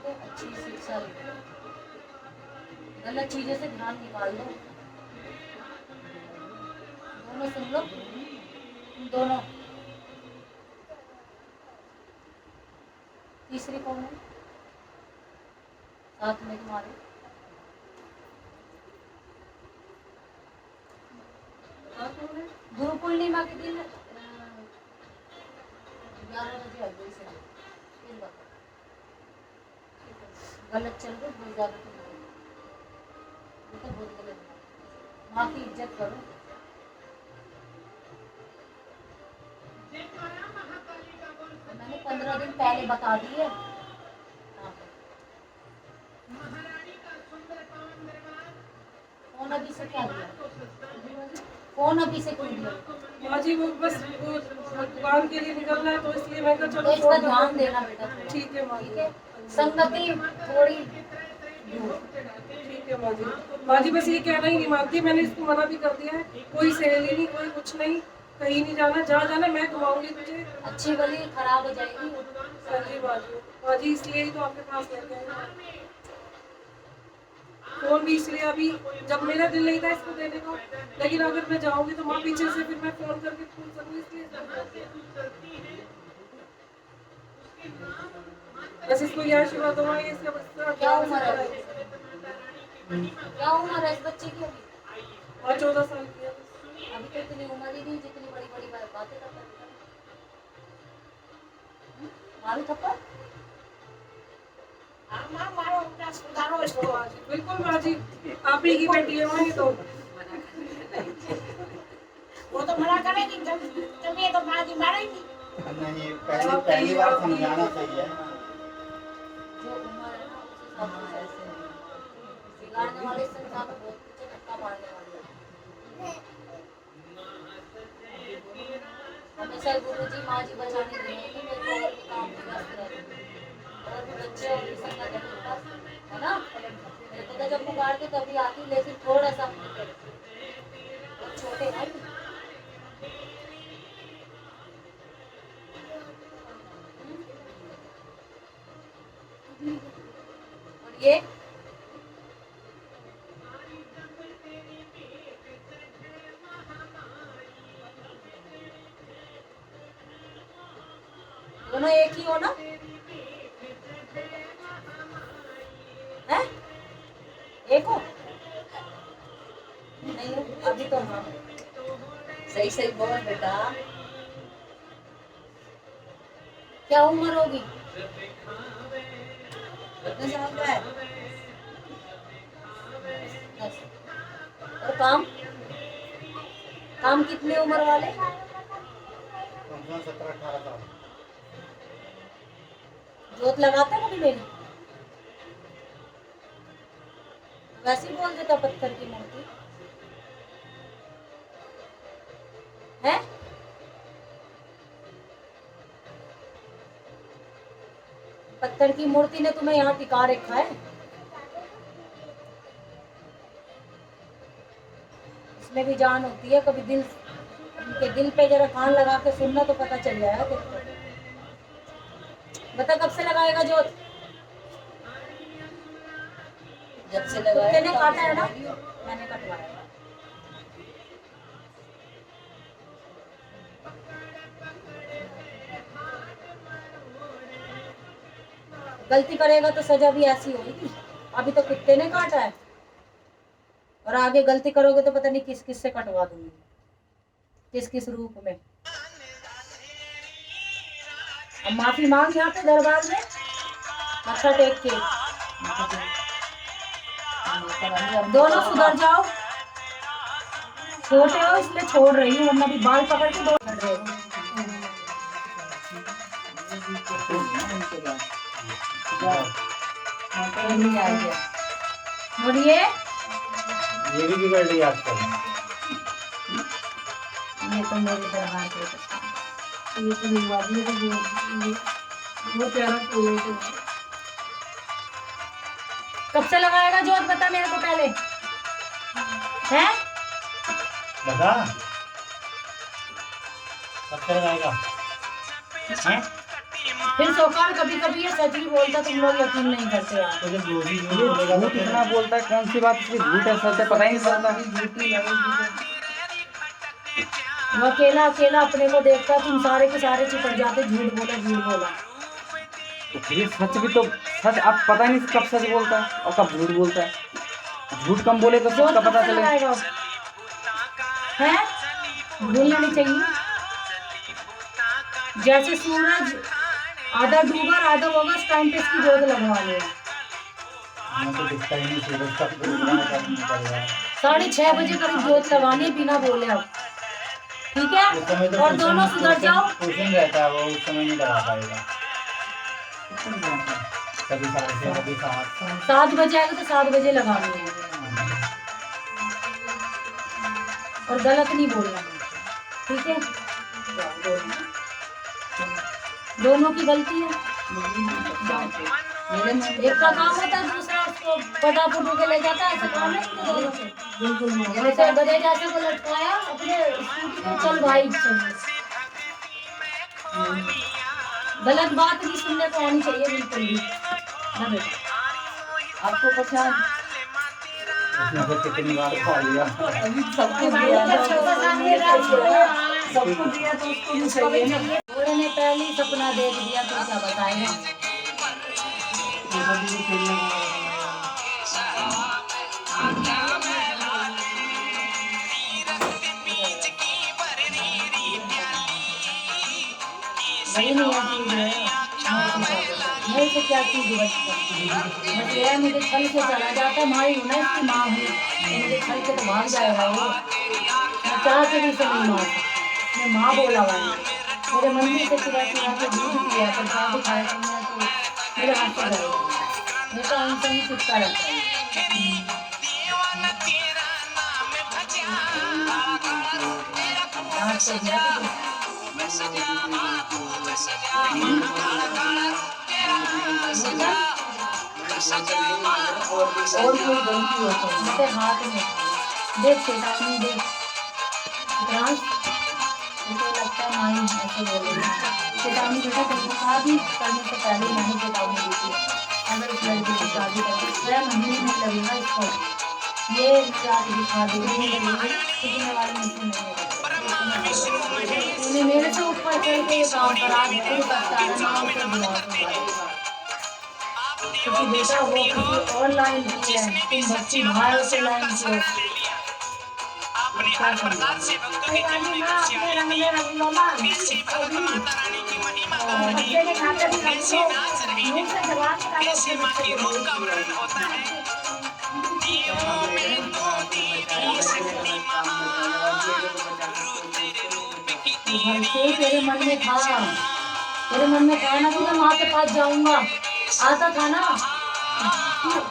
अच्छी शिक्षा लो, गलत चीजों से ध्यान निकाल दो। दोनों सुन लो, दोनों। तीसरी कौन है साथ में तुम्हारे? गुरु पूर्णिमा के दिन 11 बजे हल्दी से फिर बताओ। गलत चल रहे बहुत ज्यादा, तो बहुत गलत। माँ की इज्जत करो। मैंने 15 दिन पहले बता दी है। फोन अभी से क्या दिया? फोन अभी से कोई दिया? माँ जी वो बस वो दुकान के लिए निकलना है, तो इसलिए मैं कहा तो चलो इसका ध्यान देना बेटा। ठीक है माँ जी। ठीक है, संगति थोड़ी ठीक है माँ जी। माँ जी बस ये कहना ही नहीं मानती। मैंने इसको मना भी कर दिया है, कोई सहेली नहीं, कोई कुछ नहीं, कहीं नहीं जाना। जहाँ जाना मैं घुमाऊंगी तुझे। अच्छी गली खराब हो जाएगी। हाँ जी माँ जी। माँ जी इसलिए ही तो आपके पास लेके आए। फोन भी इसलिए अभी, जब मेरा दिल नहीं था इसको देने को, लेकिन अगर मैं जाऊंगी तो माँ पीछे से फिर मैं फोन करके पूछ सकूँ, इसलिए बस इसको यह आशीर्वाद दूंगा। इसका बच्चा क्या उम्र है? क्या उम्र है इस बच्चे की? और 14 साल की है। अभी तो इतनी उम्र ही नहीं जितनी बड़ी बड़ी बातें करता है। मारू थप्पड़? माँ मारो, अपना सुधारो इसको। बिल्कुल माँ जी, आप ही की बेटी है माँ। ये तो वो तो तो मना करेगी, कभी तो बाजी मारेगी। नहीं, पहली बार समझाना चाहिए। जो उम्र है ना उस हिसाब से ऐसे नहीं। सिखाने वाले से ज्यादा बहुत कुछ धक्का मारने वाले हैं। हमेशा गुरुजी माँ जी बचाने रहेंगे, मेरे को और भी काम में व्यस्त रहती हूँ। और भी बच्चे और भी संगत है मेरे पास, है ना। मेरे को तो जब पुकारते तभी आती, लेकिन थोड़ा सा छोटे हैं। और ये दोनों एक ही हो ना? है? एक हो? नहीं अभी तो हाँ। सही सही बोल बेटा। क्या उम्र होगी? कितने साल का है? 10। और काम कितने उम्र वाले? 17-18 साल। जोत लगाता कभी मेरी? वैसे ही बोल देता पत्थर की मूर्ति है। पत्थर की मूर्ति ने तुम्हें यहाँ टिका रखा है। इसमें भी जान होती है। कभी दिल, उनके दिल पे जरा कान लगा के सुनना तो पता चल जाएगा तेरे को। बता कब से लगाएगा जोत? जब से लगाया। कुत्ते ने काटा है ना? मैंने कटवाया। गलती करेगा तो सजा भी ऐसी होगी। अभी तो कुत्ते ने काटा है, और आगे गलती करोगे तो पता नहीं किस किस से कटवा दूंगी, किस किस रूप में। अब माफी मांग यहाँ पे दरबार में, मत्था टेक के। दोनों सुधर जाओ। छोटे हो इसलिए छोड़ रही हूँ, वरना भी बाल पकड़ के दो रहे हो। और ये भी बिगड़ रही आजकल। ये तो मेरे दरबार पे ये तो निर्वादी है, वो प्यारा फूल है। तो कब से लगाएगा जोत बता मेरे को पहले, हैं? बता कब से लगाएगा? हैं? फिर सोकार कभी कभी ये सच भी बोलता, तुम लोग यकीन नहीं करते यार। तो जब रोजी झूठ इतना बोलता है, कौन सी बात इसकी झूठ है सच है पता ही नहीं चलता। वो अकेला अकेला अपने को देखता, तुम सारे के सारे चिपट जाते। झूठ बोला। तो फिर सच भी तो सच, अब पता नहीं कब सच बोलता है और कब झूठ बोलता है। झूठ कम बोले तो सच का पता चले। हैं? भूलना नहीं चाहिए। जैसे सूरज आधा डूबा आधा होगा, उस टाइम पे इसकी जोत लगवा लो। तो दिखता ही नहीं सूरज का तो 6:30 बजे करीब जोत लगानी, बिना बोले अब, ठीक है? तो और दोनों सुधर जाओ। ट्यूशन रहता है वो, उस समय नहीं लगा पाएगा। कभी 6:30 कभी 7। 7 बजे आएगा तो 7 बजे लगानी है, और गलत नहीं बोलना, ठीक है? दोनों की गलती है। एक का काम होता है, दूसरा उसको फटाफट होके ले जाता है। ऐसा काम है इनके दोनों के। बिल्कुल जैसे गधे जैसे को लटकाया अपने स्कूटी को, चल भाई चल। गलत बात भी सुनने को आनी चाहिए बिल्कुल भी ना बेटा। आपको पता कितनी बार खा लिया, सबको दिया तो उसको भी चाहिए। घोड़े ने पहले ही सपना देख दिया तो क्या बताएं। वही नहीं मेरे से क्या चीज बस ये है, मुझे छल के चला जाता। माई हूँ ना, इसकी माँ हूँ, मुझे छल के तो भाग जाएगा वो। मैं चाह के भी इसे नहीं मार सकती। मैं माँ बोला हुआ है, मेरे मम्मी से चिरा के दूध पिया पर शादी खाया तो मैं तो मेरे हाथ से गए, मैं तो उनसे ही चिपका रहता है। डांट तो दिया और कोई गलती हो तो मेरे हाथ में देख चेतावनी देख डांस, मुझे लगता है माई ऐसे बोल रही है चेतावनी बेटा तेरे को शादी करने से पहले मैंने चेतावनी दी थी, अगर इस लड़की की शादी करके 6 महीने नहीं लगेगा इसको, ये शादी शादी नहीं लगेगी, कितने वाले मुझसे नहीं होगा। तूने मेरे से ऊपर चढ़ के ये काम करा दिया, तू करता है ना उसे बुला क्योंकि बेटा वो किसी और लाइन की है, तुम बच्ची भाई से लाइन की हो। तेरे मन में था, तेरे मन में था ना कि मैं माँ के पास जाऊंगा, आता था ना,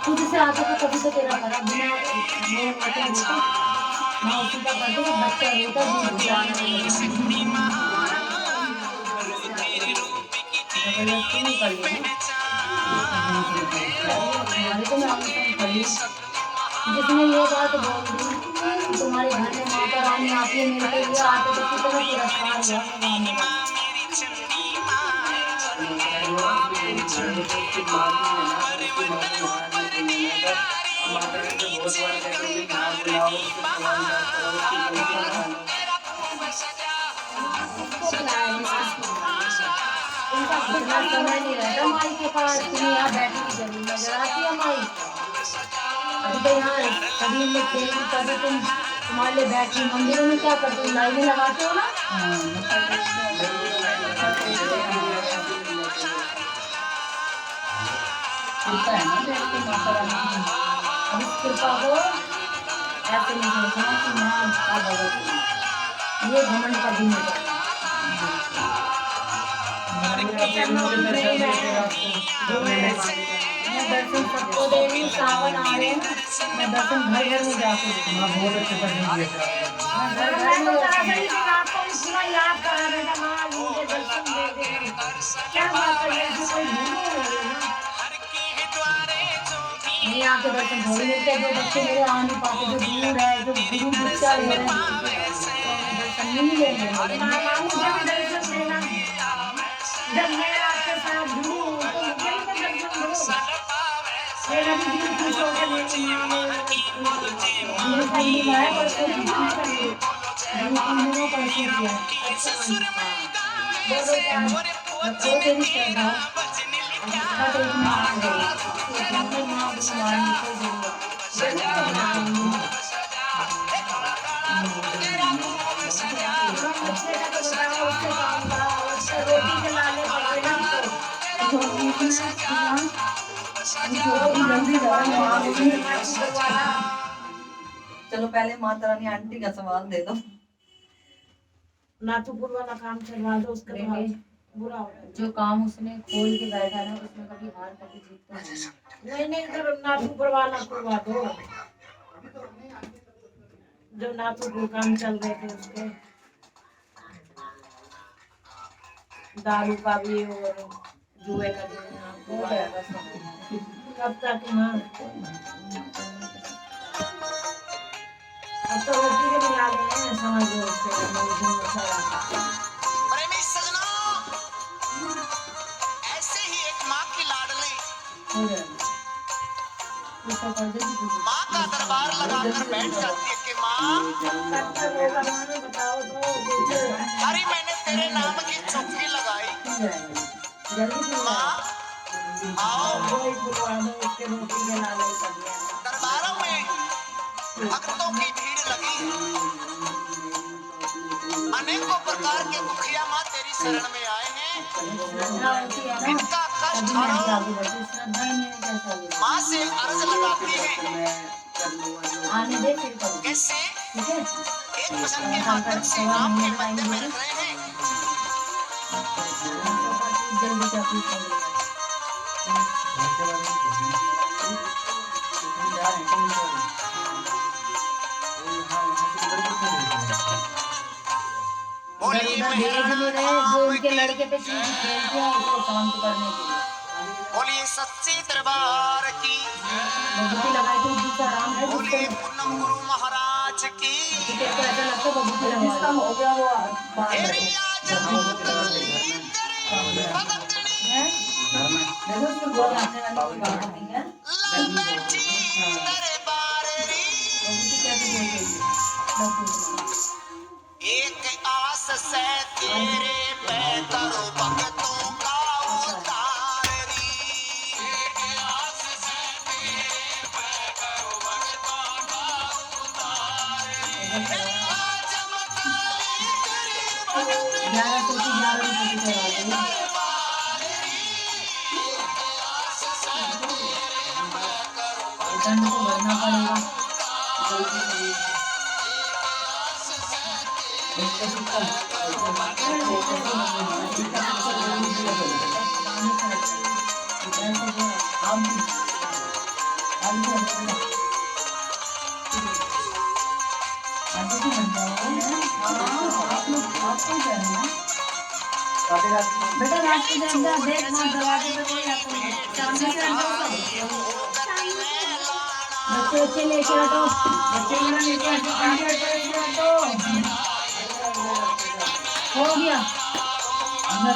खुद से आता था, कभी तो तेरा करा बिना मैं उसी का करती हूँ, बच्चा रोता दूध पिलाना जबरदस्ती नहीं कर ली हमारे को मैं आमंत्रण करी, जिसने ये बात बोल दी तुम्हारे घर में माता रानी आती है मेरे लिए आते तो कितना पुरस्कार हुआ उनका कितना समय नहीं रहता माई के पास, तुम्हें यहाँ बैठने की जरूरत नजर आती है माई, अभी तो यहाँ कभी में खेल कभी तुम्हारे लिए बैठी, मंदिरों में क्या करते हो लाइनें लगाते हो ना, कृपा है ना माता रानी, अब इस कृपा को ऐसे नहीं सोचना कि माँ का भगत, ये घमंड कभी नहीं करना। मैं दर्शन सबको दे रही हूँ, सावन आ रहे हैं, मैं दर्शन घर घर में जाती हूँ, बहुत अच्छे दर्शन दिए याद करा बेटा माँ मुझे दर्शन दे दे, क्या बात है कोई नहीं आके दर्शन थोड़ी मिलते, जो बच्चे मेरे आ नहीं पाते, जो दूर है, जो गुरु बच्चा ले रहे हैं, दर्शन नहीं मिलेंगे। मुझे भी दर्शन देना, जब मैं आपके साथ जुड़ी हूँ तो मुझे भी दर्शन दो, मेरा भी दिल खुश हो गया, मेरी माँ है पर कोई भी नहीं करिए, दिनों पर किया बच्चों के भी श्रद्धा चलो पहले माता रानी आंटी का सवाल दे दो, नाथुपुर वाला काम चलवा दो, उसके बाद बुरा होगा। जो काम उसने खोल के बैठा है उसमें कभी हार कभी जीत तो नहीं इधर नाथुपुर वाला करवा दो, जो नाथुपुर काम चल रहे थे उसके दारू का भी और जुए का भी हो जाएगा सब, कब तक ना अब तो रोटी के मिला रहे हैं समझ लो प्रेमी सजना, ऐसे ही एक माँ की लाडली माँ का दरबार लगाकर बैठ जाती है कि माँ अरे मैंने तेरे नाम की चौकी लगाई, माँ आओ दरबारों में भक्तों की भीड़ लगी, अनेकों प्रकार के दुखिया माँ तेरी शरण में आए हैं, इनका कष्ट हरो, माँ से अर्ज लगाती है आने दे फिर करो। कैसे ठीक है? एक वचन के माध्यम से आपके मध्य में रह रहे हैं। जल्दी क्या पूछ रहे हो? बोलिए भेज नहीं रहे जो उनके लड़के पे चीज खेलते हैं उसको शांत करने के लिए। बोलिए सच्चे दरबार की, बबूती लगाए तो दूसरा राम है बोलिए पूनम गुरु महाराज की। ठीक है, तो ऐसा लगता है बबूती लगाए। इसका हो गया वो बात है। तेरी आजमाई तेरी भगतनी देखो उसमें बोल आने वाली कोई बात नहीं है। ललठी दरबार री। बबूती कैसे बोलेगी? एक आस से तेरे पे करो भक्तों का उतार री। एक आस से तेरे पे करो भक्तों का उतार री। तेरी आजमाई तेरी भगतनी 11 से 11 दरबार री। एक आस से तेरे पे करो दंड तो भरना पड़ेगा। बेटा रास्ते के अंदर देख ना दरवाजे पे कोई आता नहीं, सामने से अंदर बच्चे लेके हटो, बच्चे लेके हटो, हो गया अंदर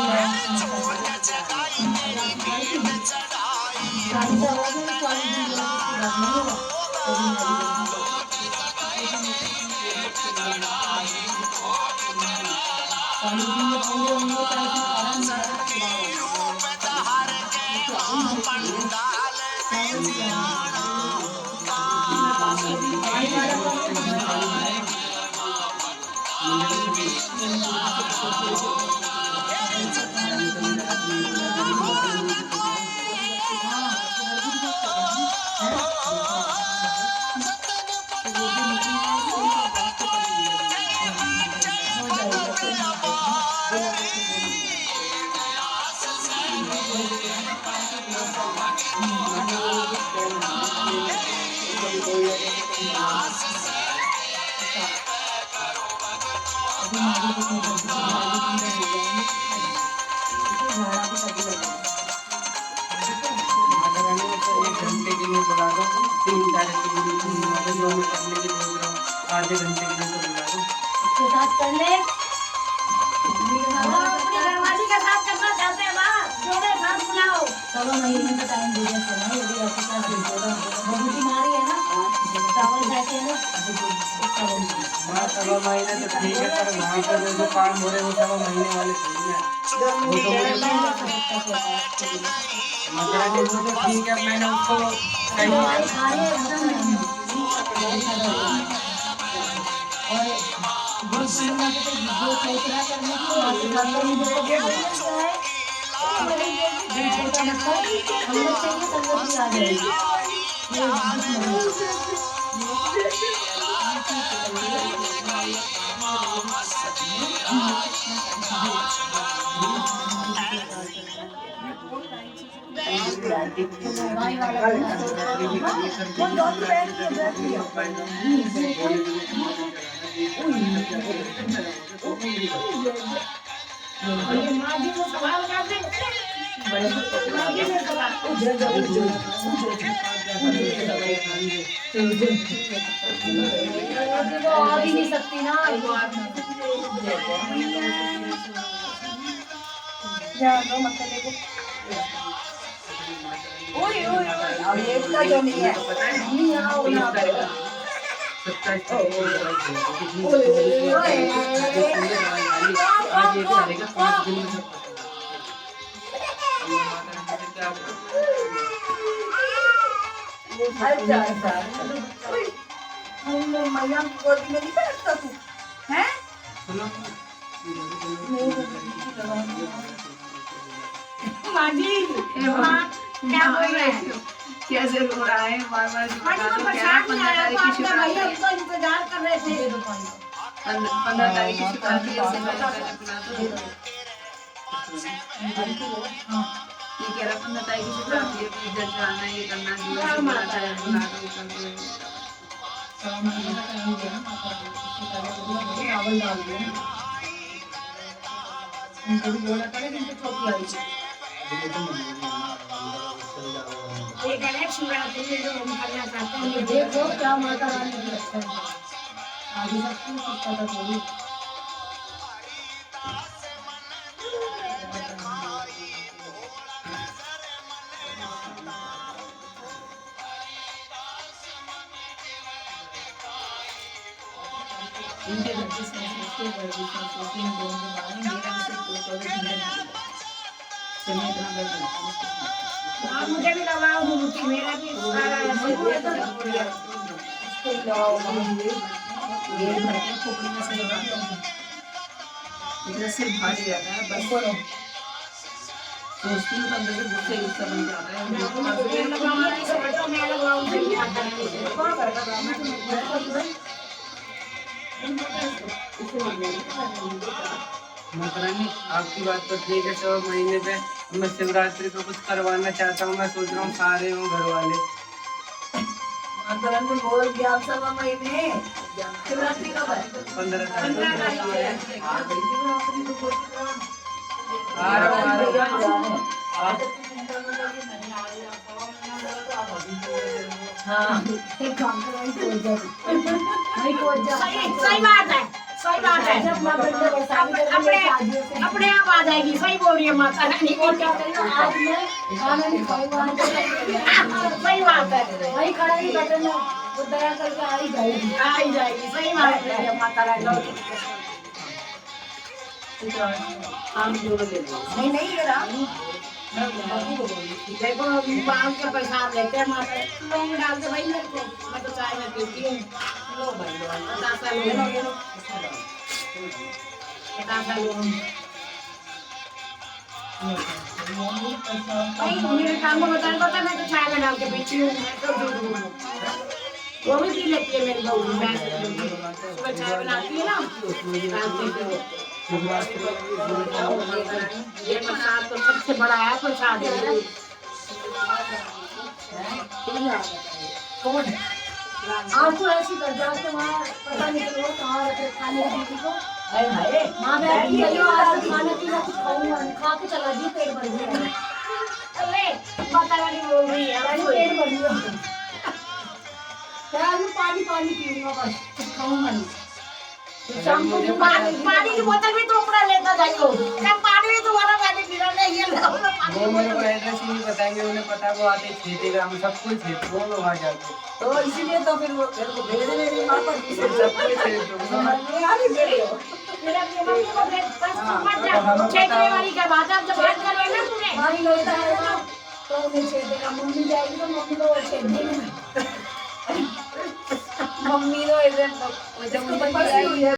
आधे घंटे के लिए तो बुला दो। उसके साथ कर ले। अपने घरवाली के साथ करना चाहते हैं माँ, जोड़े साथ बुलाओ। चलो नहीं मैं तो टाइम दे देते हैं, यदि आपके साथ बबूती मारी है ना, चावल खाते हैं ना, वहाँ सवा महीने तो ठीक है, पर वहाँ पर जो काम हो रहे वो सवा महीने वाले थोड़ी है। वो तो मतलब वो तो ठीक है, मैंने उसको आ भी नहीं सकती ना। अब एकता जो नहीं है मैया की गोदी में नहीं बैठता तू है? माँ जी क्या बोल रहे हैं? कैसे रो रहा है बार बार पानी को परेशान नहीं आया तो आपका भैया हमको इंतजार कर रहे थे। 15 तारीख की शिवरात्रि है, उससे पहले पिला दो। ये कह रहा 15 तारीख की शिवरात्रि है, पूजा चढ़ाना है, ये करना जो है बुला दो कर दो। चावल डाल दो उनको भी बोला था लेकिन छोटी आई थी। ये गणेश शिवरात्रि में जो हम करना चाहते हैं, ये देखो क्या माता रानी की रक्षा है। आगे सब कुछ पता थोड़ी। इनके बच्चे संस्कृत वर्गी संस्कृत में दोनों के बारे में मेरा भी सिर्फ 24 मिनट समय इतना कर सकता हूं। मुझे भी लगाओ मुझे मेरा भी सारा ऐसे इसको लगाओ ये भरके खोपड़ी में से लगाओ। इधर से भारी जाता है बस को सोचती हूँ अंदर से गुस्से गुस्सा बन जाता है। मैं लगाऊंगा नहीं समझो मैं लगाऊंगी कौन करेगा माता रानी आपकी बात तो ठीक है, 100 महीने पे मैं शिवरात्रि को कुछ करवाना चाहता हूँ। मैं सोच रहा हूँ सारे हूँ घर वाले। माता रानी बोल दिया आप 100 महीने शिवरात्रि कब है? 15 तारीख हाँ एक काम करो नहीं पहुंच जा। सही बात है, सही बात है। अपने आप आ जाएगी। सही बोल रही है माता रानी। आज मैं खाना नहीं खाऊंगा। सही बात है, वही खाना नहीं बैठना वो दया करके आ ही जाएगी, आ ही जाएगी। सही बात है माता रानी। नहीं नहीं ये राम देखो बाल के पैसा लेते हैं माता लोग डाल दे भाई मेरे को। मैं तो चाय में पीती हूँ। लो भाई लो 50 लो भाई मेरे काम को बताने पता मैं तो चाय में डाल के पीती हूँ। मैं तो वो भी पी लेती है मेरी बहू। मैं सुबह चाय बनाती है ना ये प्रसाद तो सबसे बड़ा है प्रसाद। कौन आपको ऐसी कर जाते वहाँ पता नहीं चलो कहाँ रखे खाने की दीदी को। अरे माँ बैठी है खाने पीना कुछ खाऊंगा खा के चला दी पेट भर गया। अरे माता रानी बोल रही है पेट भर गया। पानी पानी पीऊंगा बस कुछ खाऊंगा नहीं। पानी की बोतल भी तो ऊपर लेता जाइयो। पानी भी तुम्हारा मैंने पीना नहीं है। वो मेरे को एड्रेस ही नहीं बताएंगे, उन्हें पता वो आते छेतेगा हम सब कुछ छेत वो लोग आ जाते तो इसीलिए तो फिर वो तेरे को भेज दे मेरी माँ पर सब कुछ छेत मेरा मम्मी को मत जा छेतने वाली का बात आप जब बात कर रहे ना तूने भाई लगता है ना तो उन्हें छेतेगा। मम्मी जाएगी तो मम्मी को छेद देगी। मम्मी तो इधर जब मुझे आई है